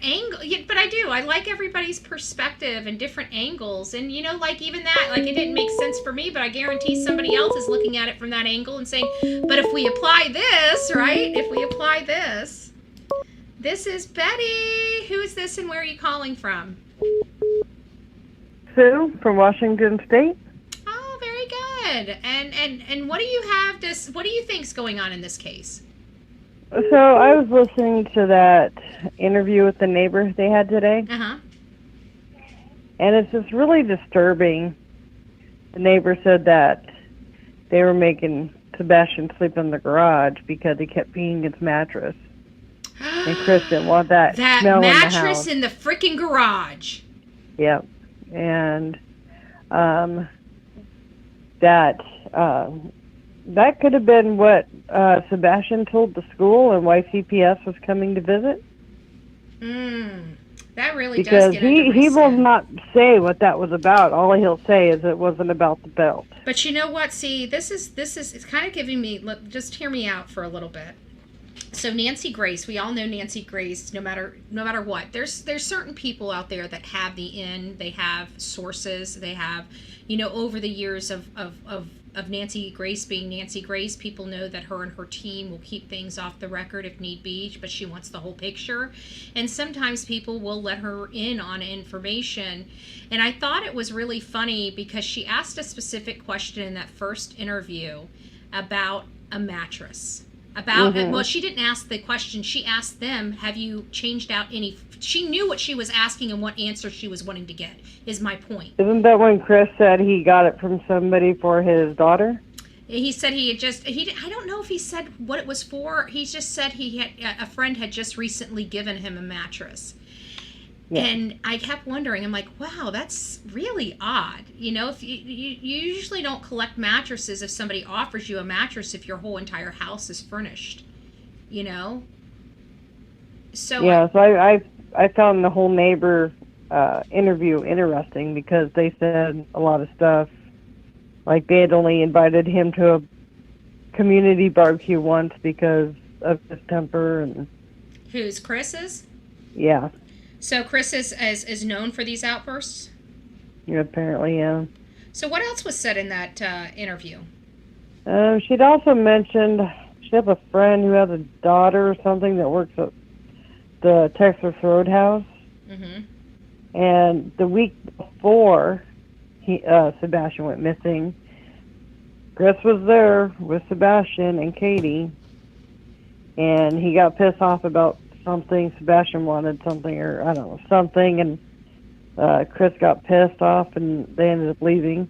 angle. Yeah, but I do. I like everybody's perspective and different angles. And, even that, it didn't make sense for me, but I guarantee somebody else is looking at it from that angle and saying, but if we apply this, right? If we apply this. This is Betty. Who is this and where are you calling from? Sue from Washington State. Oh, very good. And what do you have what do you think's going on in this case? So I was listening to that interview with the neighbor they had today. Uh-huh. And it's just really disturbing. The neighbor said that they were making Sebastian sleep in the garage because he kept peeing his mattress. And Chris didn't want that smell mattress in the house. in the freaking garage. Yep. And that could have been what Sebastian told the school and why CPS was coming to visit. That really because does get under my he will skin. not say what that was about. All he'll say is it wasn't about the belt. But you know what? See, this is it's kind of giving me. Just hear me out for a little bit. So Nancy Grace, we all know Nancy Grace. No matter what, there's certain people out there that have the in. They have sources. They have, over the years of Nancy Grace being Nancy Grace, people know that her and her team will keep things off the record if need be, but she wants the whole picture. And sometimes people will let her in on information. And I thought it was really funny because she asked a specific question in that first interview about a mattress. Well, she didn't ask the question. She asked them, have you changed out any? She knew what she was asking and what answer she was wanting to get, is my point. Isn't that when Chris said he got it from somebody for his daughter? He said I don't know if he said what it was for. He just said a friend had just recently given him a mattress. Yeah. And I kept wondering, I'm like, wow, that's really odd. If you usually don't collect mattresses if somebody offers you a mattress if your whole entire house is furnished, So yeah, so I found the whole neighbor interview interesting because they said a lot of stuff. Like they had only invited him to a community barbecue once because of his temper. And who's Chris's? Yeah. So Chris is known for these outbursts? Yeah, apparently, yeah. So what else was said in that interview? She'd also mentioned she has a friend who has a daughter or something that works at the Texas Roadhouse. Mm-hmm. And the week before Sebastian went missing, Chris was there with Sebastian and Katie, and he got pissed off about something. Sebastian wanted something, or I don't know, something, and Chris got pissed off and they ended up leaving.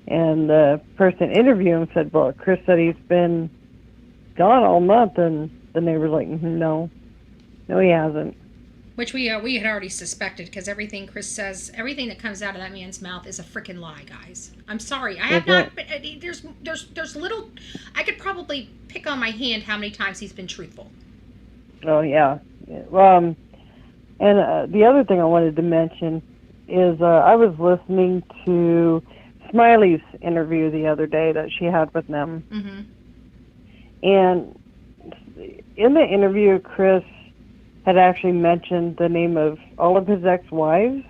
And the person interviewing said, well, Chris said he's been gone all month, and the neighbor's like, no he hasn't. Which we had already suspected, because everything Chris says, everything that comes out of that man's mouth is a freaking lie, guys. I'm sorry, I have not. But there's little. I could probably pick on my hand how many times he's been truthful. Oh yeah. And the other thing I wanted to mention is I was listening to Smiley's interview the other day that she had with them, and in the interview, Chris had actually mentioned the name of all of his ex-wives,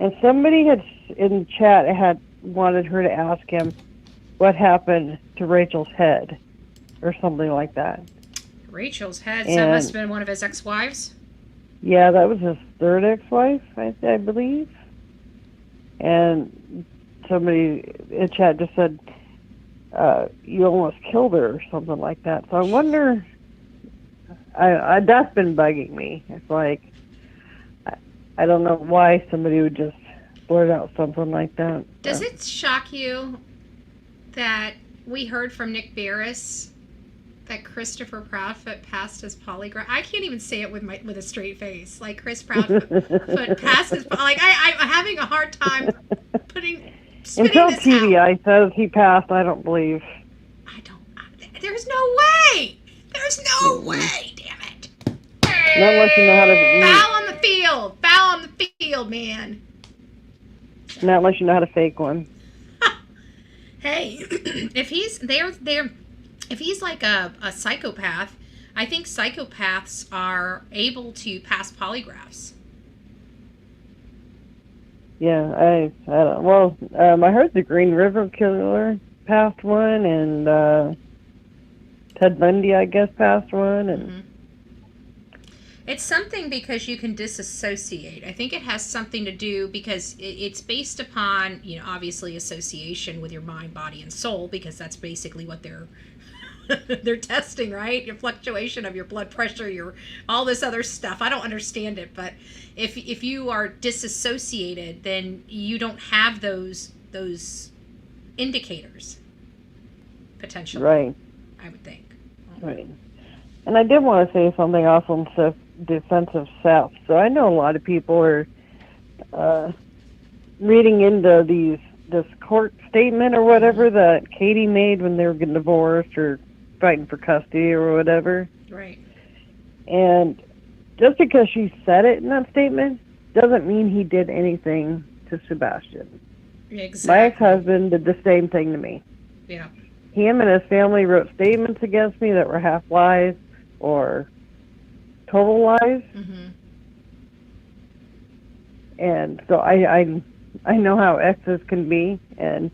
and somebody had in the chat had wanted her to ask him what happened to Rachel's head or something like that. Rachel's head? So that must have been one of his ex-wives? Yeah, that was his third ex-wife, I believe. And somebody in chat just said, you almost killed her or something like that. So I wonder, that's been bugging me. It's like, I don't know why somebody would just blurt out something like that. Does it shock you that we heard from Nick Barris that Christopher Proudfoot passed his polygraph? I can't even say it with a straight face. Like Chris Proudfoot passed his. Like I'm having a hard time spitting until this TVI out. says he passed. I don't believe. There's no way. There's no way. Damn it. Not unless you know how to. Foul on the field. Foul on the field, man. Not unless you know how to fake one. Hey, if he's there. If he's like a psychopath, I think psychopaths are able to pass polygraphs. Yeah, I don't. Well, I heard the Green River Killer passed one, and Ted Bundy, I guess, passed one, and. It's something because you can disassociate. I think it has something to do because it's based upon, obviously association with your mind, body, and soul, because that's basically what they're testing, right? Your fluctuation of your blood pressure, your all this other stuff. I don't understand it, but if you are disassociated, then you don't have those indicators, potentially. Right. I would think. Right. And I did want to say something also in defense of Seth. So I know a lot of people are reading into this court statement or whatever that Katie made when they were getting divorced or fighting for custody or whatever. Right. And just because she said it in that statement doesn't mean he did anything to Sebastian. Exactly. My ex-husband did the same thing to me. Yeah. Him and his family wrote statements against me that were half lies or total lies. Mm-hmm. And so I know how exes can be, and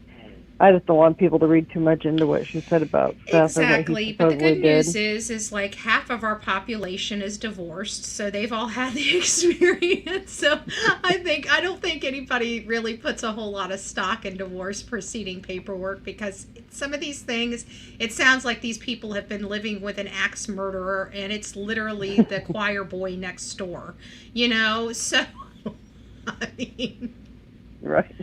I just don't want people to read too much into what she said about Seth. Exactly, but the good news is like half of our population is divorced, so they've all had the experience. So I don't think anybody really puts a whole lot of stock in divorce proceeding paperwork, because some of these things, it sounds like these people have been living with an axe murderer, and it's literally the choir boy next door, so I mean, right.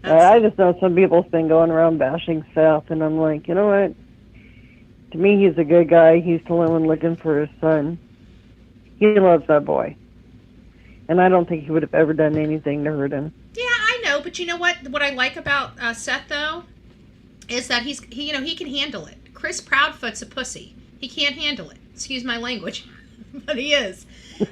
I just know some people's been going around bashing Seth, and I'm like, you know what? To me, he's a good guy. He's the only one looking for his son. He loves that boy. And I don't think he would have ever done anything to hurt him. Yeah, I know, but you know what? What I like about Seth, though, is that he can handle it. Chris Proudfoot's a pussy. He can't handle it. Excuse my language, but he is.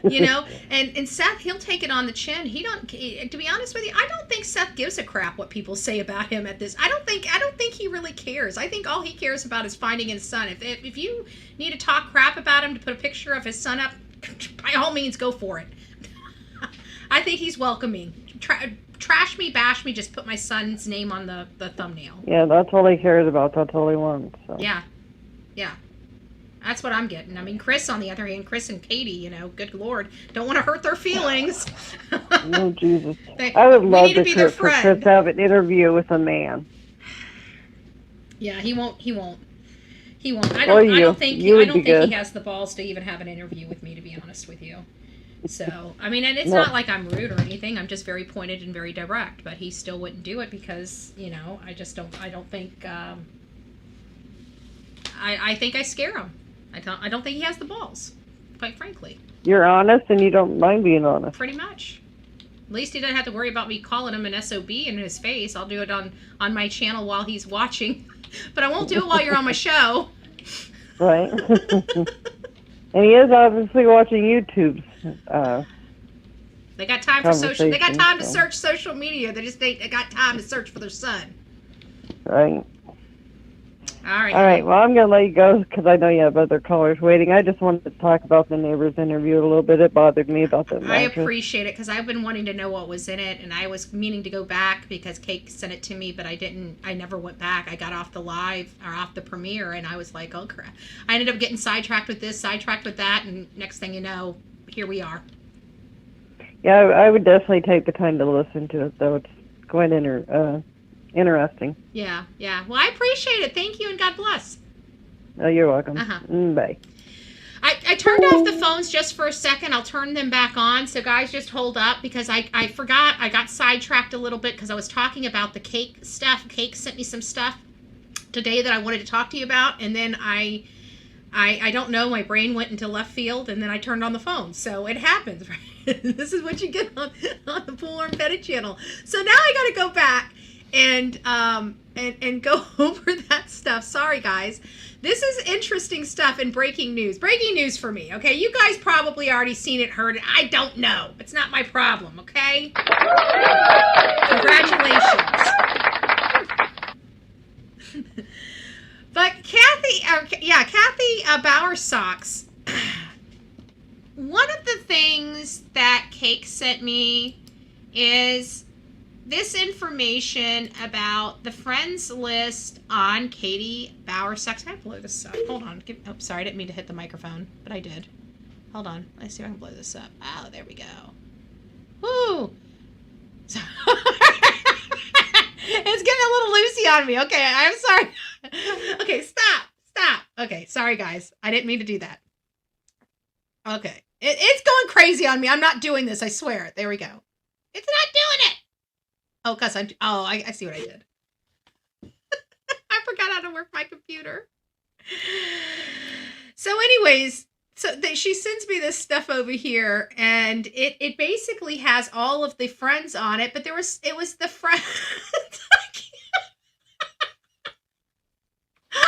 And Seth, he'll take it on the chin. To be honest with you, I don't think Seth gives a crap what people say about him at this. I don't think he really cares. I think all he cares about is finding his son. If you need to talk crap about him, to put a picture of his son up, by all means, go for it. I think he's welcoming. Trash me, bash me, just put my son's name on the thumbnail. Yeah, that's all he cares about. That's all he wants. So. Yeah. That's what I'm getting. I mean, Chris, on the other hand, Chris and Katie, good Lord, don't want to hurt their feelings. Oh, Jesus. I would love to for Chris to have an interview with a man. Yeah, he won't. I don't think he has the balls to even have an interview with me, to be honest with you. So, I mean, and it's not like I'm rude or anything. I'm just very pointed and very direct, but he still wouldn't do it because, I don't think, I think I scare him. I don't think he has the balls, quite frankly. You're honest, and you don't mind being honest. Pretty much. At least he doesn't have to worry about me calling him an SOB in his face. I'll do it on my channel while he's watching, but I won't do it while you're on my show. Right. And he is obviously watching YouTube's. They got time for social. They got time to search social media. They got time to search for their son. Right. All right. All right. Well, I'm going to let you go because I know you have other callers waiting. I just wanted to talk about the neighbor's interview a little bit. It bothered me about the mattress. I appreciate it because I've been wanting to know what was in it, and I was meaning to go back because Kate sent it to me, but I didn't. I never went back. I got off the off the premiere, and I was like, oh crap. I ended up getting sidetracked with this, sidetracked with that, and next thing you know, here we are. Yeah, I would definitely take the time to listen to it, though. It's quite interesting. Yeah. Well, I appreciate it. Thank you, and God bless. Oh, you're welcome. Bye. I turned off the phones just for a second. I'll turn them back on. So, guys, just hold up because I forgot. I got sidetracked a little bit because I was talking about the cake stuff. Cake sent me some stuff today that I wanted to talk to you about, and then I don't know. My brain went into left field, and then I turned on the phone. So it happens, right? This is what you get on the Pool Arm Petty channel. So now I got to go back and go over that stuff. Sorry, guys. This is interesting stuff and breaking news. Breaking news for me, okay? You guys probably already seen it, heard it. I don't know. It's not my problem, okay? Congratulations. But Kathy Bowersocks, one of the things that Cake sent me is this information about the friends list on Katie Bowersocks. I blow this up. Hold on. Sorry, I didn't mean to hit the microphone, but I did. Hold on. Let's see if I can blow this up. Oh, there we go. Woo! It's getting a little loosey on me. Okay, I'm sorry. Okay, stop. Okay, sorry, guys. I didn't mean to do that. Okay. It's going crazy on me. I'm not doing this, I swear. There we go. It's not doing it. Oh, because I see what I did. forgot how to work my computer. So anyways, she sends me this stuff over here, and it basically has all of the friends on it, but it was the friend. I'm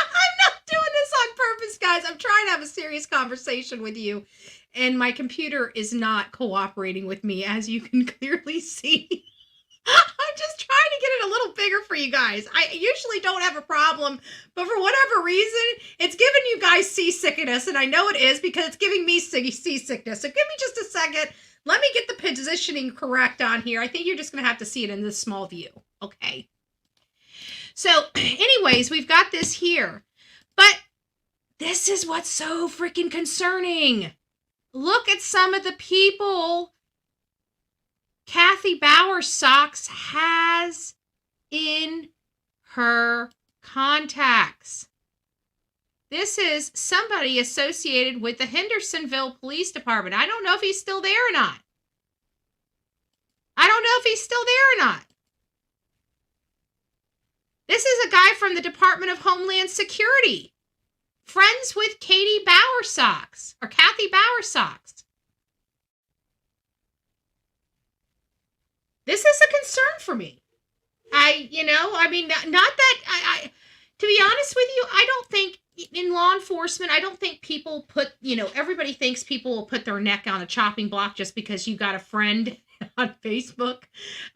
not doing this on purpose, guys. I'm trying to have a serious conversation with you, and my computer is not cooperating with me, as you can clearly see. I'm just trying to get it a little bigger for you guys. I usually don't have a problem, but for whatever reason, it's giving you guys seasickness, and I know it is because it's giving me seasickness. So give me just a second. Let me get the positioning correct on here. I think you're just going to have to see it in this small view. Okay. So anyways, we've got this here, but this is what's so freaking concerning. Look at some of the people Kathy Bowersox has in her contacts. This is somebody associated with the Hendersonville Police Department. I don't know if he's still there or not. This is a guy from the Department of Homeland Security. Friends with Kathy Bowersox. This is a concern for me. To be honest with you, I don't think in law enforcement, I don't think people put, everybody thinks people will put their neck on a chopping block just because you got a friend on Facebook.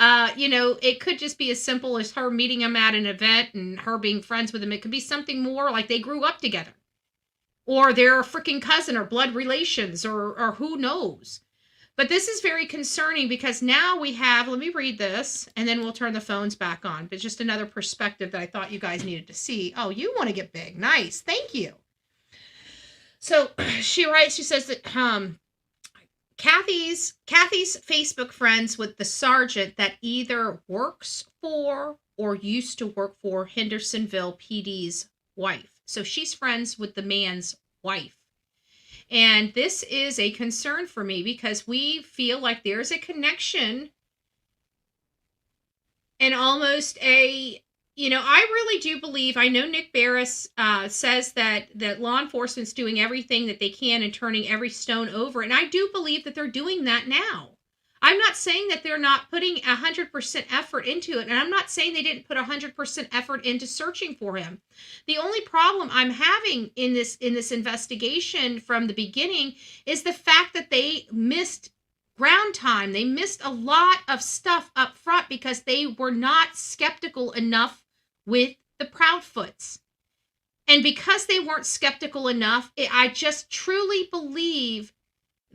It could just be as simple as her meeting him at an event and her being friends with him. It could be something more like they grew up together, or they're a freaking cousin or blood relations, or who knows. But this is very concerning because now we have, let me read this, and then we'll turn the phones back on. But just another perspective that I thought you guys needed to see. Oh, you want to get big. Nice. Thank you. So she writes, she says that Kathy's Facebook friends with the sergeant that either works for or used to work for Hendersonville PD's wife. So she's friends with the man's wife. And this is a concern for me because we feel like there's a connection and almost I really do believe, I know Nick Barris says that law enforcement's doing everything that they can and turning every stone over. And I do believe that they're doing that now. I'm not saying that they're not putting 100% effort into it. And I'm not saying they didn't put 100% effort into searching for him. The only problem I'm having in this investigation from the beginning is the fact that they missed ground time. They missed a lot of stuff up front because they were not skeptical enough with the Proudfoots. And because they weren't skeptical enough, I just truly believe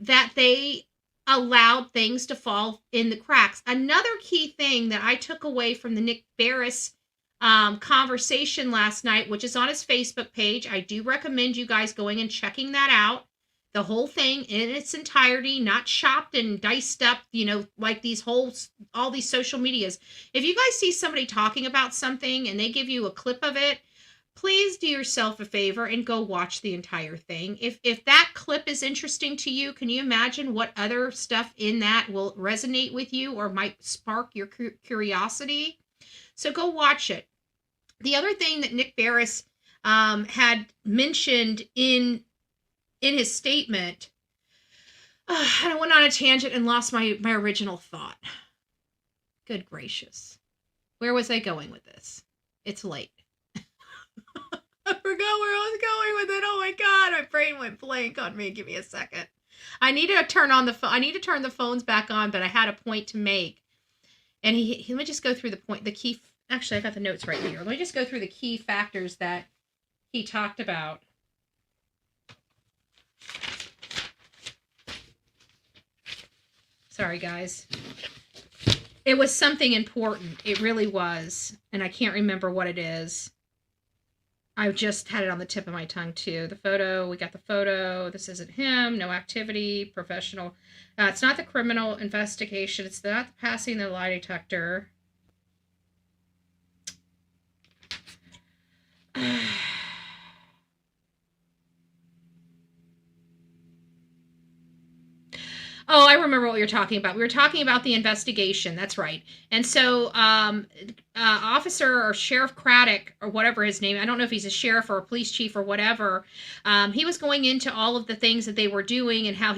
that they allowed things to fall in the cracks. Another key thing that I took away from the Nick Barris conversation last night, which is on his Facebook page, I do recommend you guys going and checking that out. The whole thing in its entirety, not chopped and diced up, like all these social medias. If you guys see somebody talking about something and they give you a clip of it, please do yourself a favor and go watch the entire thing. If that clip is interesting to you, can you imagine what other stuff in that will resonate with you or might spark your curiosity? So go watch it. The other thing that Nick Barris had mentioned in his statement, and I went on a tangent and lost my original thought. Good gracious. Where was I going with this? It's late. I forgot where I was going with it. Oh my God, my brain went blank on me. Give me a second. I need to turn the phones back on, but I had a point to make. And let me just go through the key. Actually, I got the notes right here. Let me just go through the key factors that he talked about. Sorry, guys. It was something important. It really was. And I can't remember what it is. I just had it on the tip of my tongue, too. The photo, we got the photo. This isn't him. No activity. Professional. It's not the criminal investigation. It's not passing the lie detector. Oh, I remember what you're talking about. We were talking about the investigation. That's right. And so, Officer or Sheriff Craddock, or whatever his name, I don't know if he's a sheriff or a police chief or whatever. He was going into all of the things that they were doing and how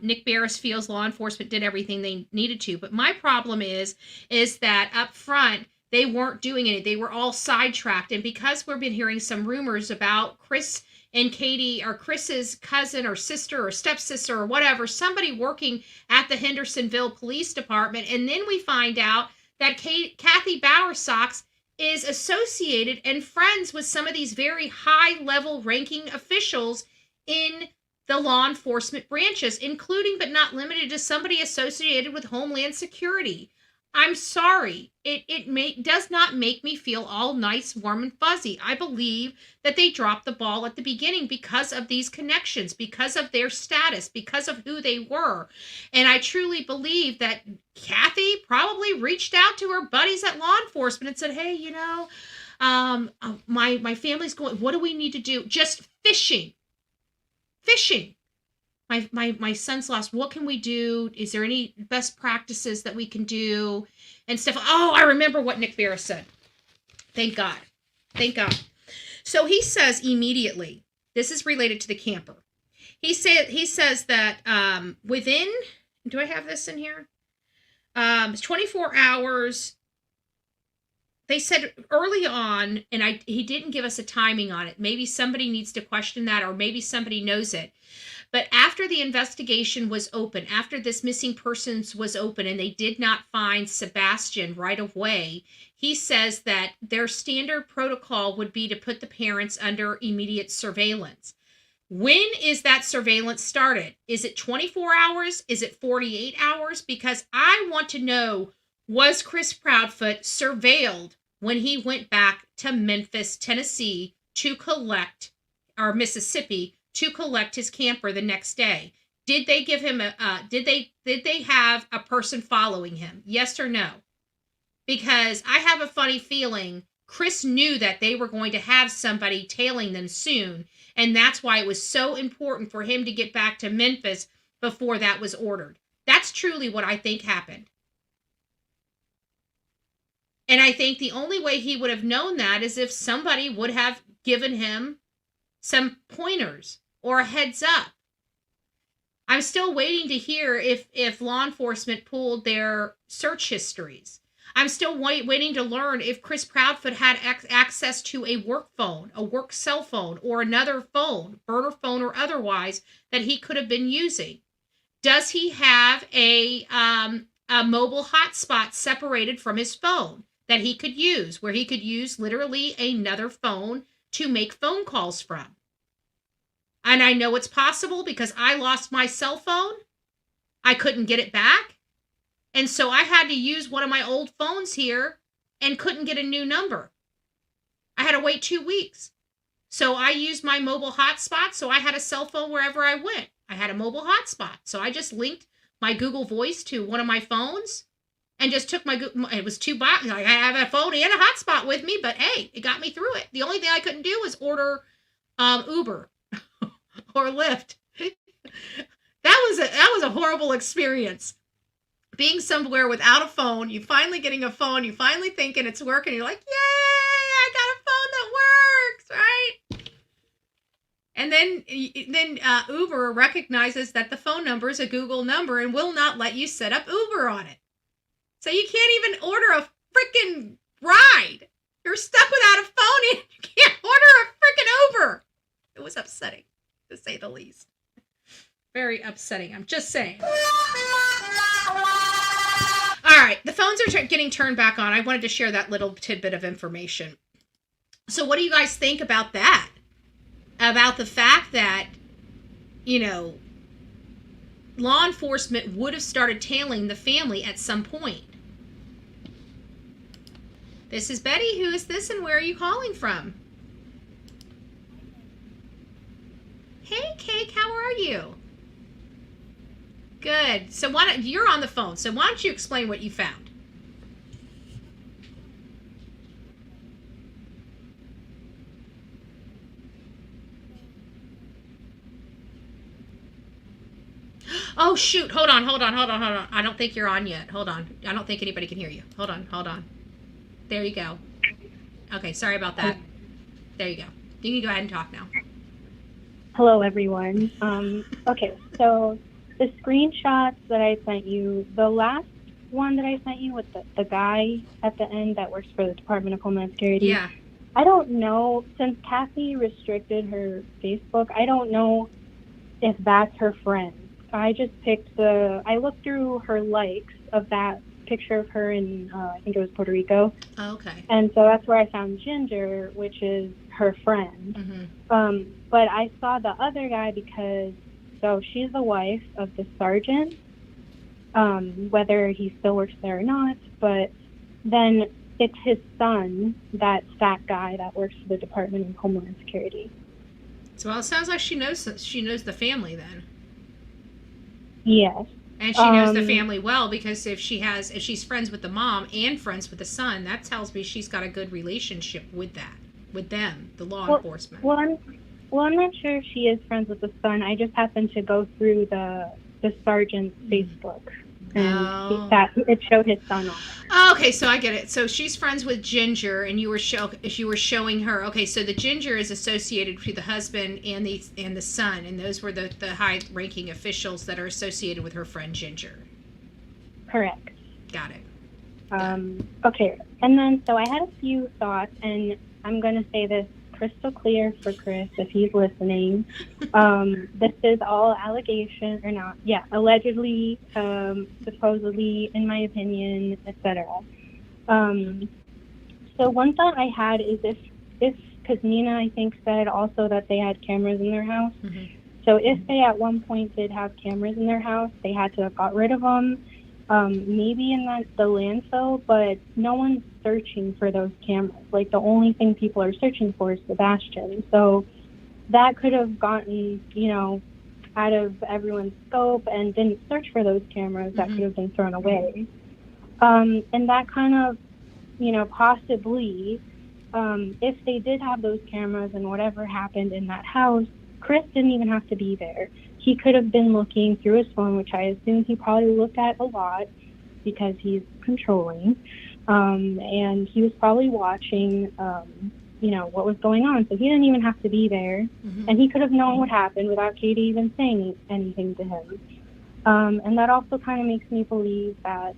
Nick Barris feels law enforcement did everything they needed to. But my problem is that up front, they weren't doing it. They were all sidetracked. And because we've been hearing some rumors about Chris and Katie, or Chris's cousin or sister or stepsister or whatever, somebody working at the Hendersonville Police Department. And then we find out that Kathy Bowersox is associated and friends with some of these very high-level ranking officials in the law enforcement branches, including but not limited to somebody associated with Homeland Security. I'm sorry. It does not make me feel all nice, warm, and fuzzy. I believe that they dropped the ball at the beginning because of these connections, because of their status, because of who they were. And I truly believe that Kathy probably reached out to her buddies at law enforcement and said, hey, my family's going, what do we need to do? Just fishing. My son's lost. What can we do? Is there any best practices that we can do? And stuff. Oh, I remember what Nick Barris said. Thank God. So he says immediately, this is related to the camper. He says that within, do I have this in here? 24 hours. They said early on, and he didn't give us a timing on it. Maybe somebody needs to question that, or maybe somebody knows it. But after the investigation was open, after this missing persons was open, and they did not find Sebastian right away, he says that their standard protocol would be to put the parents under immediate surveillance. When is that surveillance started? Is it 24 hours? Is it 48 hours? Because I want to know, was Chris Proudfoot surveilled when he went back to Memphis, Tennessee to collect, or Mississippi, to collect his camper the next day? Did they give him did they have a person following him? Yes or no? Because I have a funny feeling Chris knew that they were going to have somebody tailing them soon, and that's why it was so important for him to get back to Memphis before that was ordered. That's truly what I think happened. And I think the only way he would have known that is if somebody would have given him some pointers or a heads up. I'm still waiting to hear if law enforcement pulled their search histories. I'm still waiting to learn if Chris Proudfoot had access to a work phone, a work cell phone, or another phone, burner phone or otherwise, that he could have been using. Does he have a mobile hotspot separated from his phone that he could use, where he could use literally another phone to make phone calls from? And I know it's possible because I lost my cell phone. I couldn't get it back. And so I had to use one of my old phones here and couldn't get a new number. I had to wait 2 weeks. So I used my mobile hotspot. So I had a cell phone wherever I went. I had a mobile hotspot. So I just linked my Google Voice to one of my phones and just took it was $2. I have a phone and a hotspot with me, but hey, it got me through it. The only thing I couldn't do was order Uber or Lyft. That was a horrible experience. Being somewhere without a phone, you finally getting a phone, you finally thinking it's working, you're like, yay, I got a phone that works, right? And then Uber recognizes that the phone number is a Google number and will not let you set up Uber on it. So you can't even order a freaking ride. You're stuck without a phone and you can't order a freaking Uber. It was upsetting, to say the least. Very upsetting, I'm just saying. All right, the phones are getting turned back on. I wanted to share that little tidbit of information. So what do you guys think about that? About the fact that, law enforcement would have started tailing the family at some point. This is Betty. Who is this and where are you calling from? Hey, Cake, how are you? Good. So you're on the phone, so why don't you explain what you found? Oh, shoot. Hold on. I don't think you're on yet. Hold on. I don't think anybody can hear you. Hold on. There you go. Okay, sorry about that. There you go. You can go ahead and talk now. Hello, everyone. Okay, so the screenshots that I sent you, the last one that I sent you with the guy at the end that works for the Department of Homeland Security. Yeah. I don't know, since Kathy restricted her Facebook, I don't know if that's her friend. I just picked I looked through her likes of that picture of her in, I think it was Puerto Rico. Oh, okay. And so that's where I found Ginger, which is her friend. Mm-hmm. But I saw the other guy because, so she's the wife of the sergeant, whether he still works there or not, but then it's his son, that fat guy that works for the Department of Homeland Security. So, well, it sounds like she knows the family then. Yes. And she knows the family well, because if she's friends with the mom and friends with the son, that tells me she's got a good relationship with them, the law enforcement. Well, I'm not sure if she is friends with the son. I just happened to go through the sergeant's Facebook, and it showed his son on it. Okay, so I get it. So she's friends with Ginger, and you were showing her. Okay, so the Ginger is associated with the husband and the son, and those were the high-ranking officials that are associated with her friend Ginger. Correct. Got it. Okay, and then so I had a few thoughts, and I'm going to say this crystal clear for Chris if he's listening. This is all allegation or not. Yeah, allegedly, supposedly, in my opinion, etc. So one thought I had is if because Nina, I think, said also that they had cameras in their house. Mm-hmm. So if they at one point did have cameras in their house, they had to have got rid of them. Maybe in the landfill, but no one's searching for those cameras. Like, the only thing people are searching for is Sebastian. So that could have gotten, out of everyone's scope and didn't search for those cameras. That could have been thrown away. And that kind of, possibly, if they did have those cameras and whatever happened in that house, Chris didn't even have to be there. He could have been looking through his phone, which I assume he probably looked at a lot because he's controlling. And he was probably watching, what was going on. So he didn't even have to be there. Mm-hmm. And he could have known what happened without Katie even saying anything to him. And that also kind of makes me believe that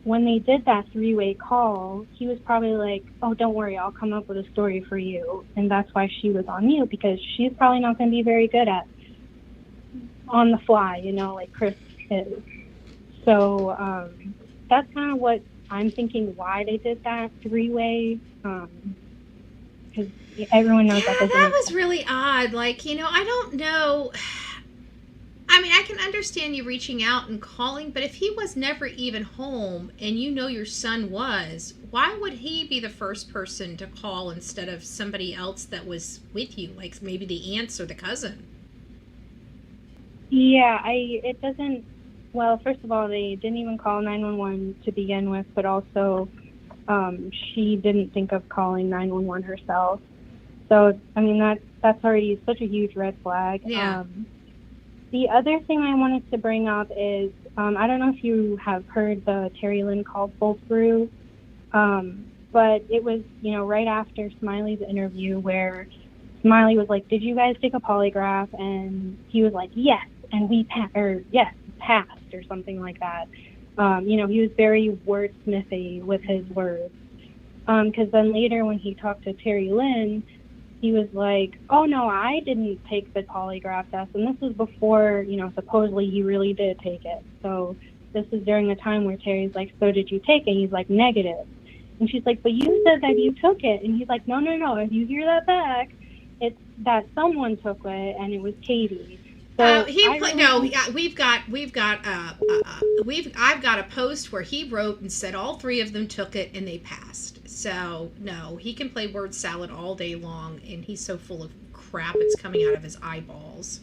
when they did that three-way call, he was probably like, oh, don't worry, I'll come up with a story for you. And that's why she was on mute, because she's probably not going to be very good at on the fly, like Chris is. So that's kind of what I'm thinking, why they did that three-way, because everyone knows that. Yeah, that was really odd. Like, I don't know. I mean, I can understand you reaching out and calling, but if he was never even home and your son was, why would he be the first person to call instead of somebody else that was with you, like maybe the aunts or the cousin? Yeah, it doesn't, well, first of all, they didn't even call 911 to begin with, but also she didn't think of calling 911 herself. So, I mean, that's already such a huge red flag. Yeah. The other thing I wanted to bring up is, I don't know if you have heard the Terry Lynn call pull through, but it was, right after Smiley's interview where Smiley was like, did you guys take a polygraph? And he was like, yes, and we passed, or something like that. He was very wordsmithy with his words. Because then later when he talked to Terry Lynn, he was like, oh, no, I didn't take the polygraph test. And this was before, supposedly he really did take it. So this is during the time where Terry's like, so did you take it? He's like, negative. And she's like, but you said that you took it. And he's like, no. If you hear that back, it's that someone took it, and it was Katie. So I've got a post where he wrote and said all three of them took it and they passed. So no, he can play word salad all day long, and he's so full of crap it's coming out of his eyeballs.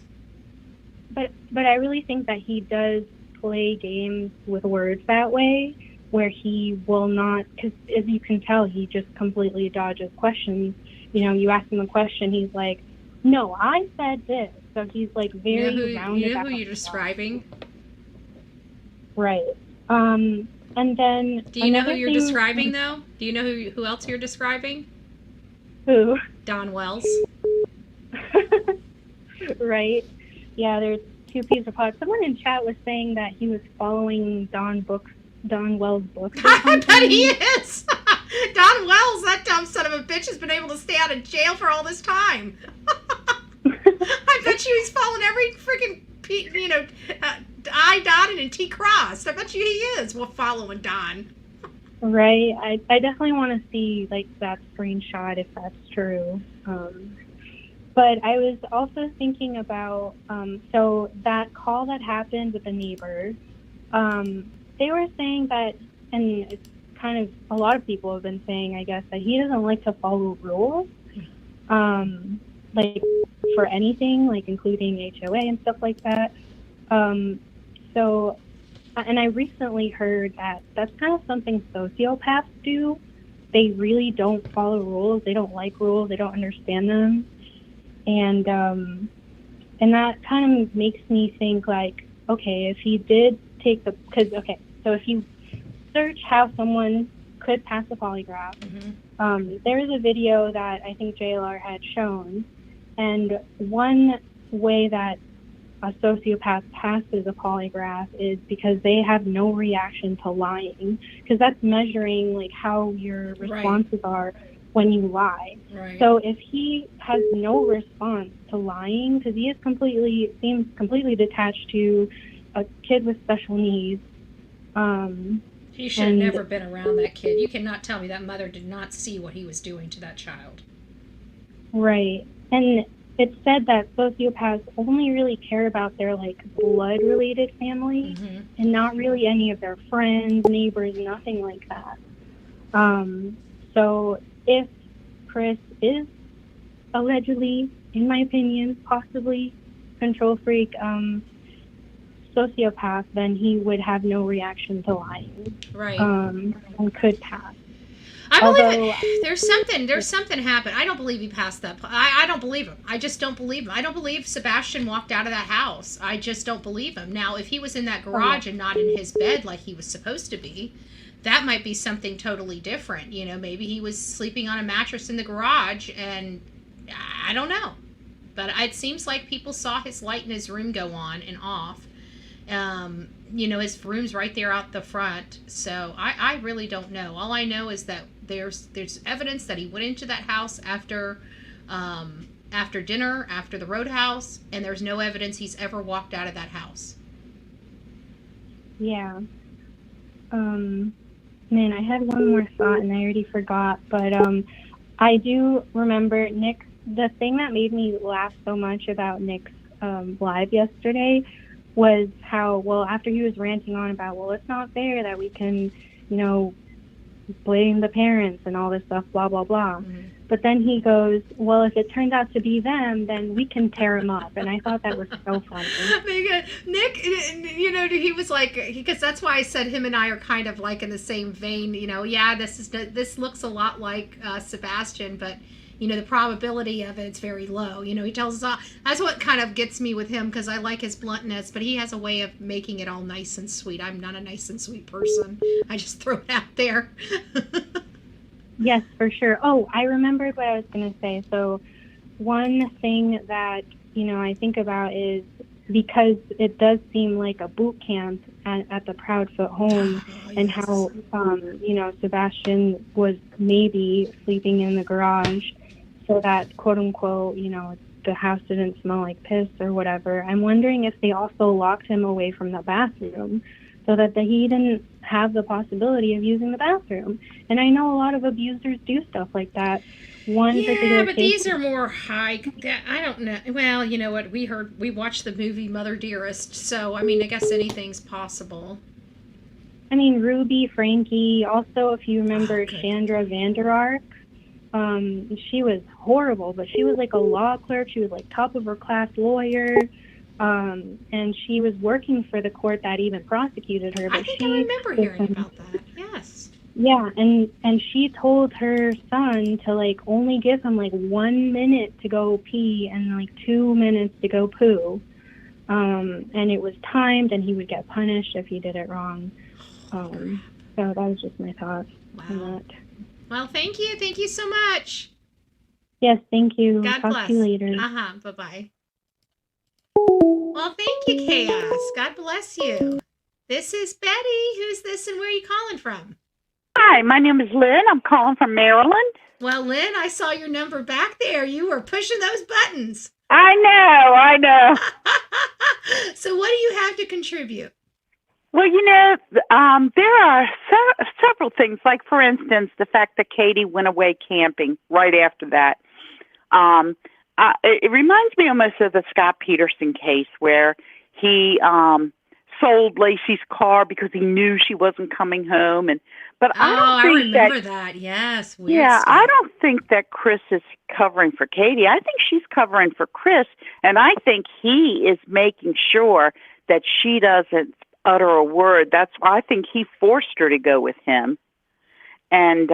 But I really think that he does play games with words that way, where he will not, because as you can tell, he just completely dodges questions. You ask him a question, he's like, no, I said this. So he's like very roundabout. You know who you're describing? Right. And then do you know who you're describing though? Do you know who else you're describing? Who? Don Wells. Right. Yeah, there's two pieces of pot. Someone in chat was saying that he was following Don Wells' books. I bet he is. Don Wells, that dumb son of a bitch, has been able to stay out of jail for all this time. I bet you he's following every freaking, I dotted and T crossed. I bet you he is. Well, following Don. Right. I definitely want to see like that screenshot if that's true. But I was also thinking about so that call that happened with the neighbors. They were saying that, and it's kind of a lot of people have been saying, I guess, that he doesn't like to follow rules, like for anything, like including HOA and stuff like that. So, and I recently heard that that's kind of something sociopaths do. They really don't follow rules. They don't like rules. They don't understand them. And that kind of makes me think like, okay, if he did take so if you search how someone could pass a polygraph, there is a video that I think JLR had shown, and one way that a sociopath passes a polygraph is because they have no reaction to lying, because that's measuring like how your responses are when you lie. Right. So if he has no response to lying, because he seems completely detached to a kid with special needs. He should have never been around that kid. You cannot tell me that mother did not see what he was doing to that child. Right. And it's said that sociopaths only really care about their like blood-related family, and not really any of their friends, neighbors, nothing like that. So if Chris is allegedly, in my opinion, possibly control freak, sociopath, then he would have no reaction to lying. Right. And could pass. I believe it. There's something happened. I don't believe he passed that. I don't believe him. I just don't believe him. I don't believe Sebastian walked out of that house. I just don't believe him. Now, if he was in that garage and not in his bed like he was supposed to be, that might be something totally different. You know, maybe he was sleeping on a mattress in the garage, and I don't know. But it seems like people saw his light in his room go on and off. His room's right there out the front. So I really don't know. All I know is that there's evidence that he went into that house after dinner, after the roadhouse, and there's no evidence he's ever walked out of that house. Yeah. Man, I had one more thought and I already forgot, but I do remember Nick. The thing that made me laugh so much about Nick's live yesterday was how, after he was ranting on about, it's not fair that we can, blame the parents and all this stuff, blah, blah, blah. But then he goes, if it turns out to be them, then we can tear them up. And I thought that was so funny. Nick, he was like, because that's why I said him and I are kind of like in the same vein, this looks a lot like Sebastian, but the probability of it's very low. He tells us all. That's what kind of gets me with him, because I like his bluntness, but he has a way of making it all nice and sweet. I'm not a nice and sweet person. I just throw it out there. Yes, for sure. Oh, I remembered what I was going to say. So one thing that, I think about is, because it does seem like a boot camp at the Proudfoot home, and how, Sebastian was maybe sleeping in the garage so that, quote unquote, the house didn't smell like piss or whatever. I'm wondering if they also locked him away from the bathroom so that he didn't have the possibility of using the bathroom. And I know a lot of abusers do stuff like that. But these are more high. I don't know. Well, you know what? We watched the movie Mother Dearest, so I guess anything's possible. Ruby, Frankie, also, if you remember Chandra Vanderark, she was horrible, but she was like a law clerk. She was like top of her class lawyer, and she was working for the court that even prosecuted her. But I remember hearing about that. Yes. Yeah, and she told her son to like only give him like 1 minute to go pee and like 2 minutes to go poo. And it was timed, and he would get punished if he did it wrong. So that was just my thoughts on Wow. that. Well, thank you. Thank you so much. Yes, thank you. God Talk bless. to you later. Bye-bye. Well, thank you, Chaos. God bless you. This is Betty. Who's this and where are you calling from? Hi, my name is Lynn. I'm calling from Maryland. Well, Lynn, I saw your number back there. You were pushing those buttons. I know. So what do you have to contribute? Well, there are several things. Like, for instance, the fact that Katie went away camping right after that. It reminds me almost of the Scott Peterson case where he sold Lacey's car because he knew she wasn't coming home. But I remember that. Yes. Weird stuff. I don't think that Chris is covering for Katie. I think she's covering for Chris, and I think he is making sure that she doesn't utter a word. That's why I think he forced her to go with him. And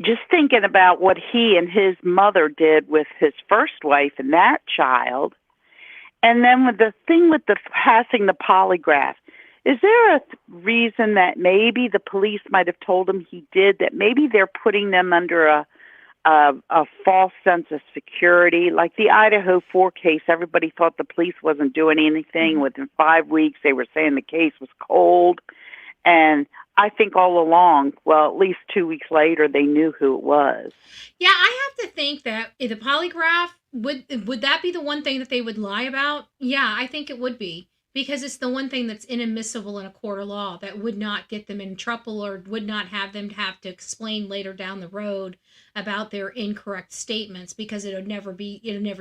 just thinking about what he and his mother did with his first wife and that child, and then with the thing with the passing the polygraph, is there a reason that maybe the police might have told him he did, that maybe they're putting them under a false sense of security? Like the Idaho 4 case, everybody thought the police wasn't doing anything. Within 5 weeks, they were saying the case was cold. And I think all along, well, at least 2 weeks later, they knew who it was. Yeah, I have to think that the polygraph, would that be the one thing that they would lie about? Yeah, I think it would be. Because it's the one thing that's inadmissible in a court of law that would not get them in trouble or would not have them have to explain later down the road about their incorrect statements, because it'll never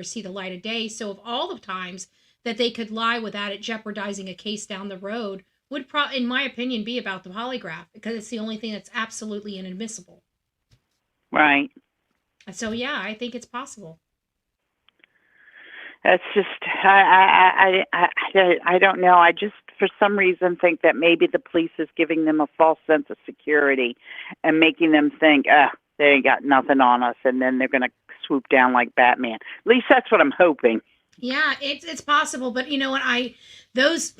see the light of day. So of all the times that they could lie without it jeopardizing a case down the road would, in my opinion, be about the polygraph, because it's the only thing that's absolutely inadmissible. Right. So yeah, I think it's possible. That's just, I don't know. I just, for some reason, think that maybe the police is giving them a false sense of security and making them think, they ain't got nothing on us, and then they're going to swoop down like Batman. At least that's what I'm hoping. Yeah, it's possible, but you know what? Those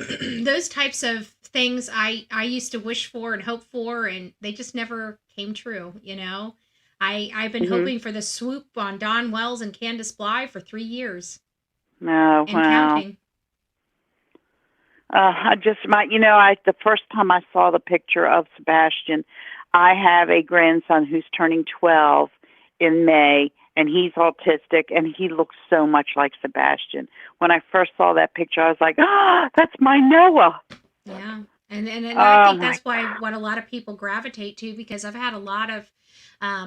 types of things I used to wish for and hope for, and they just never came true. You know, I've been hoping for the swoop on Don Wells and Candace Bly for 3 years. No, and counting. The first time I saw the picture of Sebastian, I have a grandson who's turning 12 in May, and he's autistic, and he looks so much like Sebastian. When I first saw that picture, I was like, that's my Noah. Yeah, and I think that's what a lot of people gravitate to, because I've had a lot of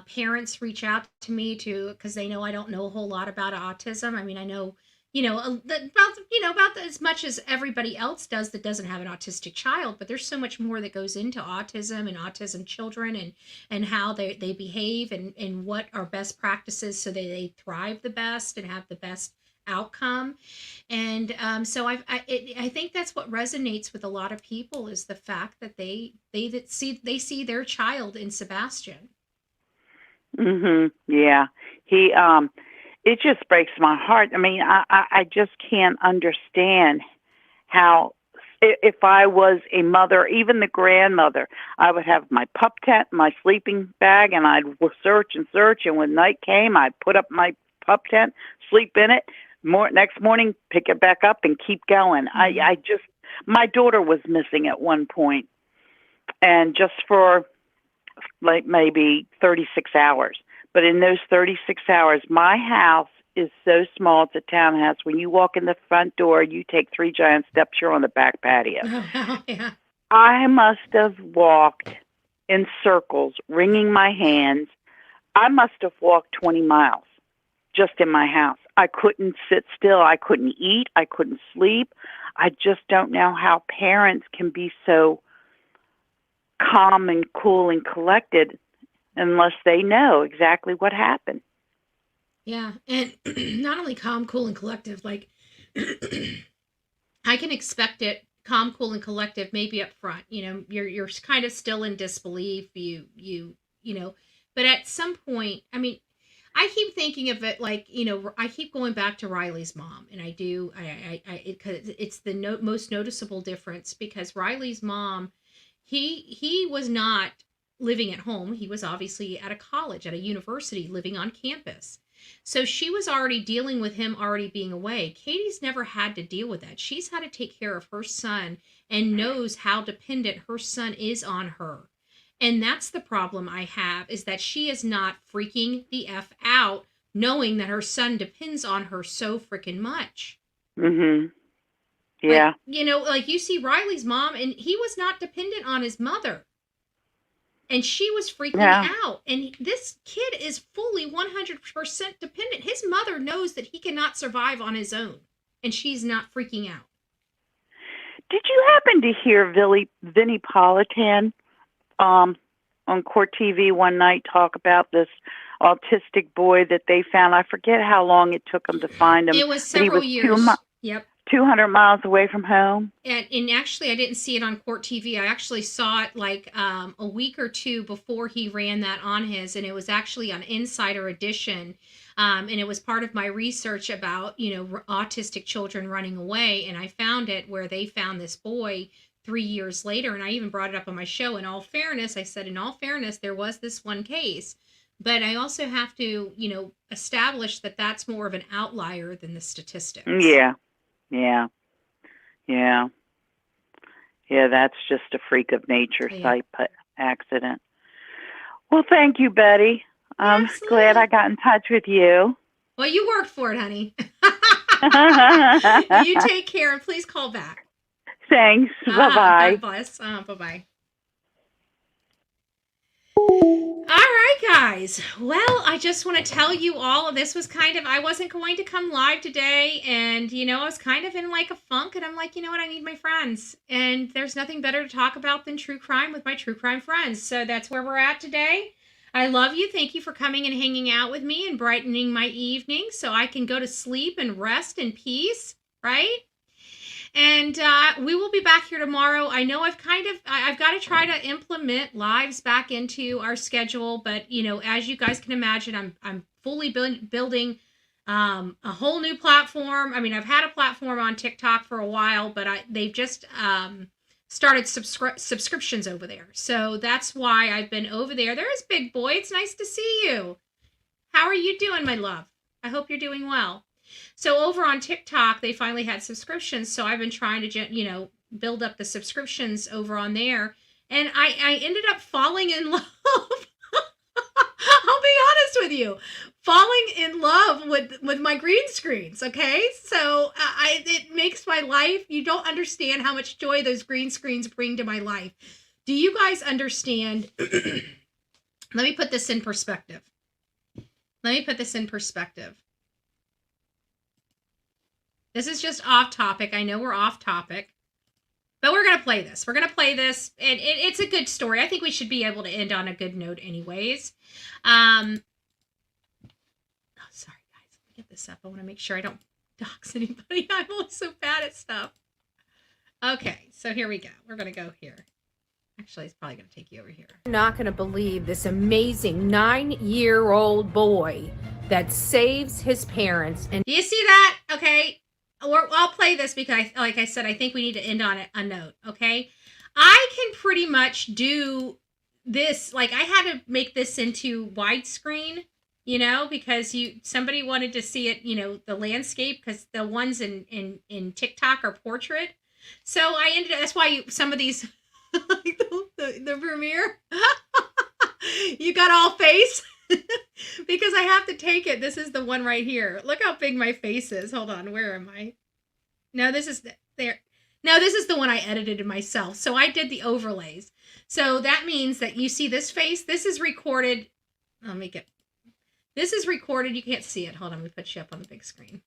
parents reach out to me because they know I don't know a whole lot about autism. I mean, I know about as much as everybody else does that doesn't have an autistic child, but there's so much more that goes into autism and autism children and how they behave and what are best practices so they thrive the best and have the best outcome. And so I think that's what resonates with a lot of people, is the fact that they see their child in Sebastian. Yeah. He it just breaks my heart. I mean, I just can't understand how, if I was a mother, even the grandmother, I would have my pup tent, my sleeping bag, and I'd search. And when night came, I'd put up my pup tent, sleep in it. Next morning, pick it back up and keep going. My daughter was missing at one point, and just for like maybe 36 hours. But in those 36 hours, my house is so small. It's a townhouse. When you walk in the front door, you take 3 giant steps, you're on the back patio. Oh, yeah. I must have walked in circles, wringing my hands. I must have walked 20 miles just in my house. I couldn't sit still. I couldn't eat. I couldn't sleep. I just don't know how parents can be so calm and cool and collected unless they know exactly what happened. Yeah, and not only calm, cool, and collective, like I can expect it calm, cool, and collective, maybe up front. You're kind of still in disbelief. You know, but at some point, I mean, I keep thinking of it like, I keep going back to Riley's mom, and I do, cause it's the most noticeable difference, because Riley's mom, he was not living at home. He was obviously at a college, at a university, living on campus. So she was already dealing with him already being away. Katie's never had to deal with that. She's had to take care of her son and knows how dependent her son is on her. And that's the problem I have, is that she is not freaking the F out, knowing that her son depends on her so freaking much. Mm-hmm. Yeah. Like you see Riley's mom, and he was not dependent on his mother. And she was freaking out. And this kid is fully 100% dependent. His mother knows that he cannot survive on his own, and she's not freaking out. Did you happen to hear Vinnie Politan on Court TV one night talk about this autistic boy that they found? I forget how long it took them to find him. It was several years. Yep. 200 miles away from home. And actually, I didn't see it on Court TV. I actually saw it like a week or two before he ran that on his, and it was actually on Insider Edition. And it was part of my research about, autistic children running away. And I found it where they found this boy 3 years later. And I even brought it up on my show. In all fairness, I said, there was this one case. But I also have to, establish that that's more of an outlier than the statistics. Yeah. That's just a freak of nature type accident. Well, thank you, Betty. I'm glad I got in touch with you. Well, you worked for it, honey. You take care, and please call back. Thanks. Bye-bye. God bless. Bye-bye. All right, guys. Well, I just want to tell you all, this was I wasn't going to come live today, and, I was kind of in like a funk, and I'm like, you know what, I need my friends, and there's nothing better to talk about than true crime with my true crime friends, so that's where we're at today. I love you. Thank you for coming and hanging out with me and brightening my evening so I can go to sleep and rest in peace, right? And we will be back here tomorrow. I know I've got to try to implement lives back into our schedule, but as you guys can imagine, I'm fully building a whole new platform. I mean, I've had a platform on TikTok for a while, but they've just started subscriptions over there. So that's why I've been over there. There's Big Boy. It's nice to see you. How are you doing, my love? I hope you're doing well. So over on TikTok, they finally had subscriptions. So I've been trying to, build up the subscriptions over on there. And I ended up falling in love. I'll be honest with you. Falling in love with my green screens, okay? So it makes my life, you don't understand how much joy those green screens bring to my life. Do you guys understand? Let me put this in perspective. This is just off topic. I know we're off topic, but we're going to play this. And it's a good story. I think we should be able to end on a good note anyways. Sorry, guys. Let me get this up. I want to make sure I don't dox anybody. I'm always so bad at stuff. Okay, so here we go. We're going to go here. Actually, it's probably going to take you over here. You're not going to believe this amazing 9-year-old boy that saves his parents. And do you see that? Okay. I'll play this because, like I said, I think we need to end on a note, okay? I can pretty much do this. Like, I had to make this into widescreen, because somebody wanted to see it, the landscape, because the ones in TikTok are portrait. So I that's why some of these, like the premiere, you got all face. Because I have to take it. This is the one right here. Look how big my face is. Hold on. Where am I? No, this is there. No, this is the one I edited myself. So I did the overlays. So that means that you see this face. This is recorded. This is recorded. You can't see it. Hold on. Let me put you up on the big screen.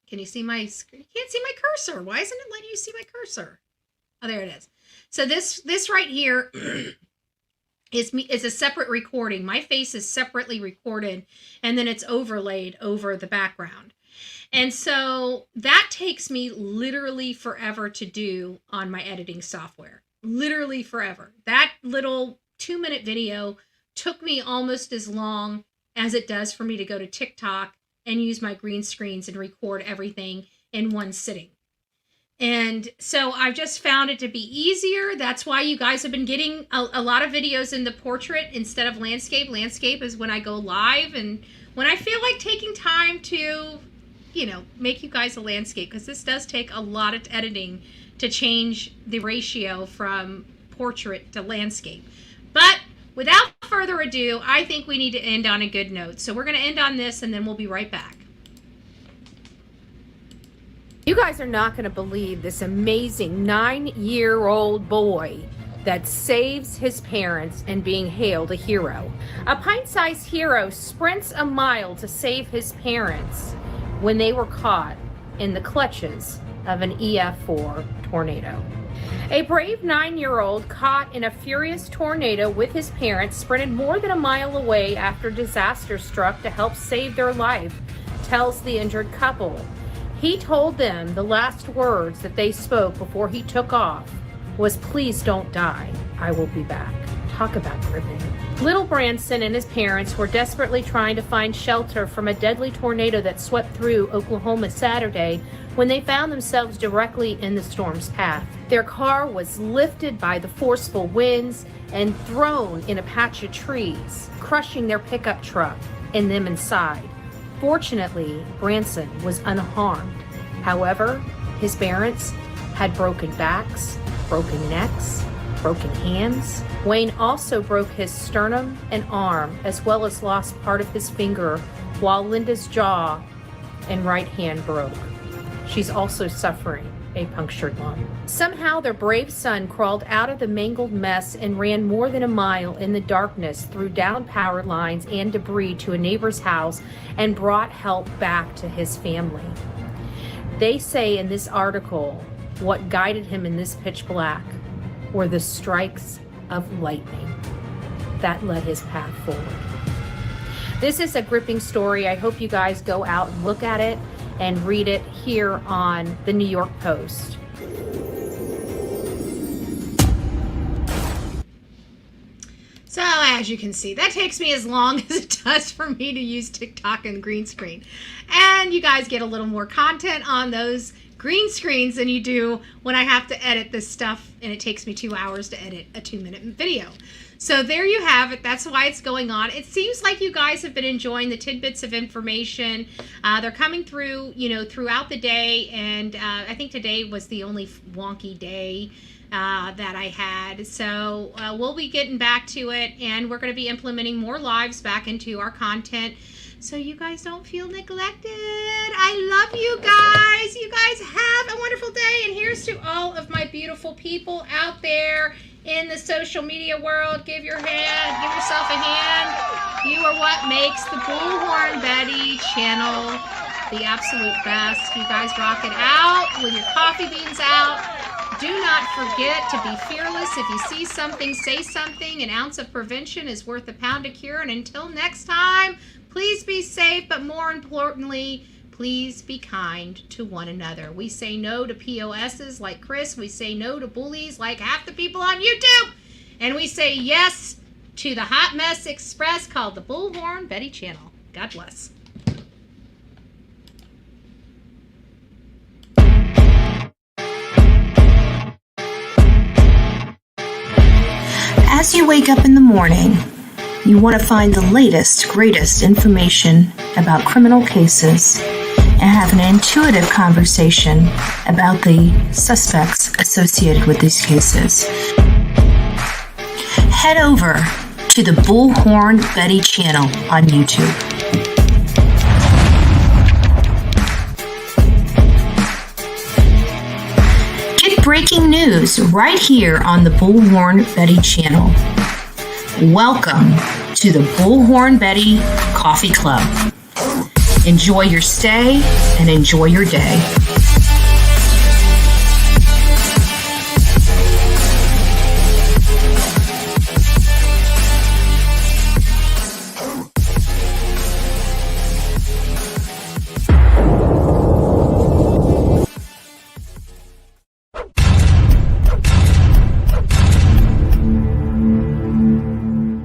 Can you see my screen? You can't see my cursor. Why isn't it letting you see my cursor? Oh, there it is. So this right here is a separate recording. My face is separately recorded, and then it's overlaid over the background. And so that takes me literally forever to do on my editing software. Literally forever. That little 2-minute video took me almost as long as it does for me to go to TikTok and use my green screens and record everything in one sitting. And so I've just found it to be easier. That's why you guys have been getting a lot of videos in the portrait instead of landscape. Landscape is when I go live and when I feel like taking time to, you know, make you guys a landscape, because this does take a lot of editing to change the ratio from portrait to landscape. But without further ado, I think we need to end on a good note. So we're going to end on this and then we'll be right back. You guys are not going to believe this amazing 9-year-old boy that saves his parents and being hailed a hero. A pint-sized hero sprints a mile to save his parents when they were caught in the clutches of an EF4 tornado. A brave 9-year-old caught in a furious tornado with his parents sprinted more than a mile away after disaster struck to help save their life, tells the injured couple. He told them the last words that they spoke before he took off was, "Please don't die. I will be back." Talk about gripping. Little Branson and his parents were desperately trying to find shelter from a deadly tornado that swept through Oklahoma Saturday when they found themselves directly in the storm's path. Their car was lifted by the forceful winds and thrown in a patch of trees, crushing their pickup truck and them inside. Fortunately, Branson was unharmed. However, his parents had broken backs, broken necks, broken hands. Wayne also broke his sternum and arm, as well as lost part of his finger, while Linda's jaw and right hand broke. She's also suffering a punctured lung. Somehow their brave son crawled out of the mangled mess and ran more than a mile in the darkness through downed power lines and debris to a neighbor's house and brought help back to his family. They say in this article, what guided him in this pitch black were the strikes of lightning that led his path forward. This is a gripping story. I hope you guys go out and look at it and read it here on the New York Post. So as you can see, that takes me as long as it does for me to use TikTok and green screen. And you guys get a little more content on those green screens than you do when I have to edit this stuff, and it takes me 2 hours to edit a 2-minute video. So there you have it. That's why it's going on. It seems like you guys have been enjoying the tidbits of information. They're coming through, you know, throughout the day, and I think today was the only wonky day that I had. So we'll be getting back to it, and we're going to be implementing more lives back into our content so you guys don't feel neglected. I love you guys. You guys have a wonderful day, and here's to all of my beautiful people out there in the social media world. Give yourself a hand. You are what makes the Bullhorn Betty channel the absolute best. You guys rock it out with your coffee beans out. Do not forget to be fearless. If you see something, say something. An ounce of prevention is worth a pound of cure. And until next time, please be safe, but more importantly, please be kind to one another. We say no to POSs like Chris. We say no to bullies like half the people on YouTube. And we say yes to the Hot Mess Express called the Bullhorn Betty channel. God bless. As you wake up in the morning, you want to find the latest, greatest information about criminal cases and have an intuitive conversation about the suspects associated with these cases. Head over to the Bullhorn Betty channel on YouTube. Get breaking news right here on the Bullhorn Betty channel. Welcome to the Bullhorn Betty Coffee Club. Enjoy your stay and enjoy your day.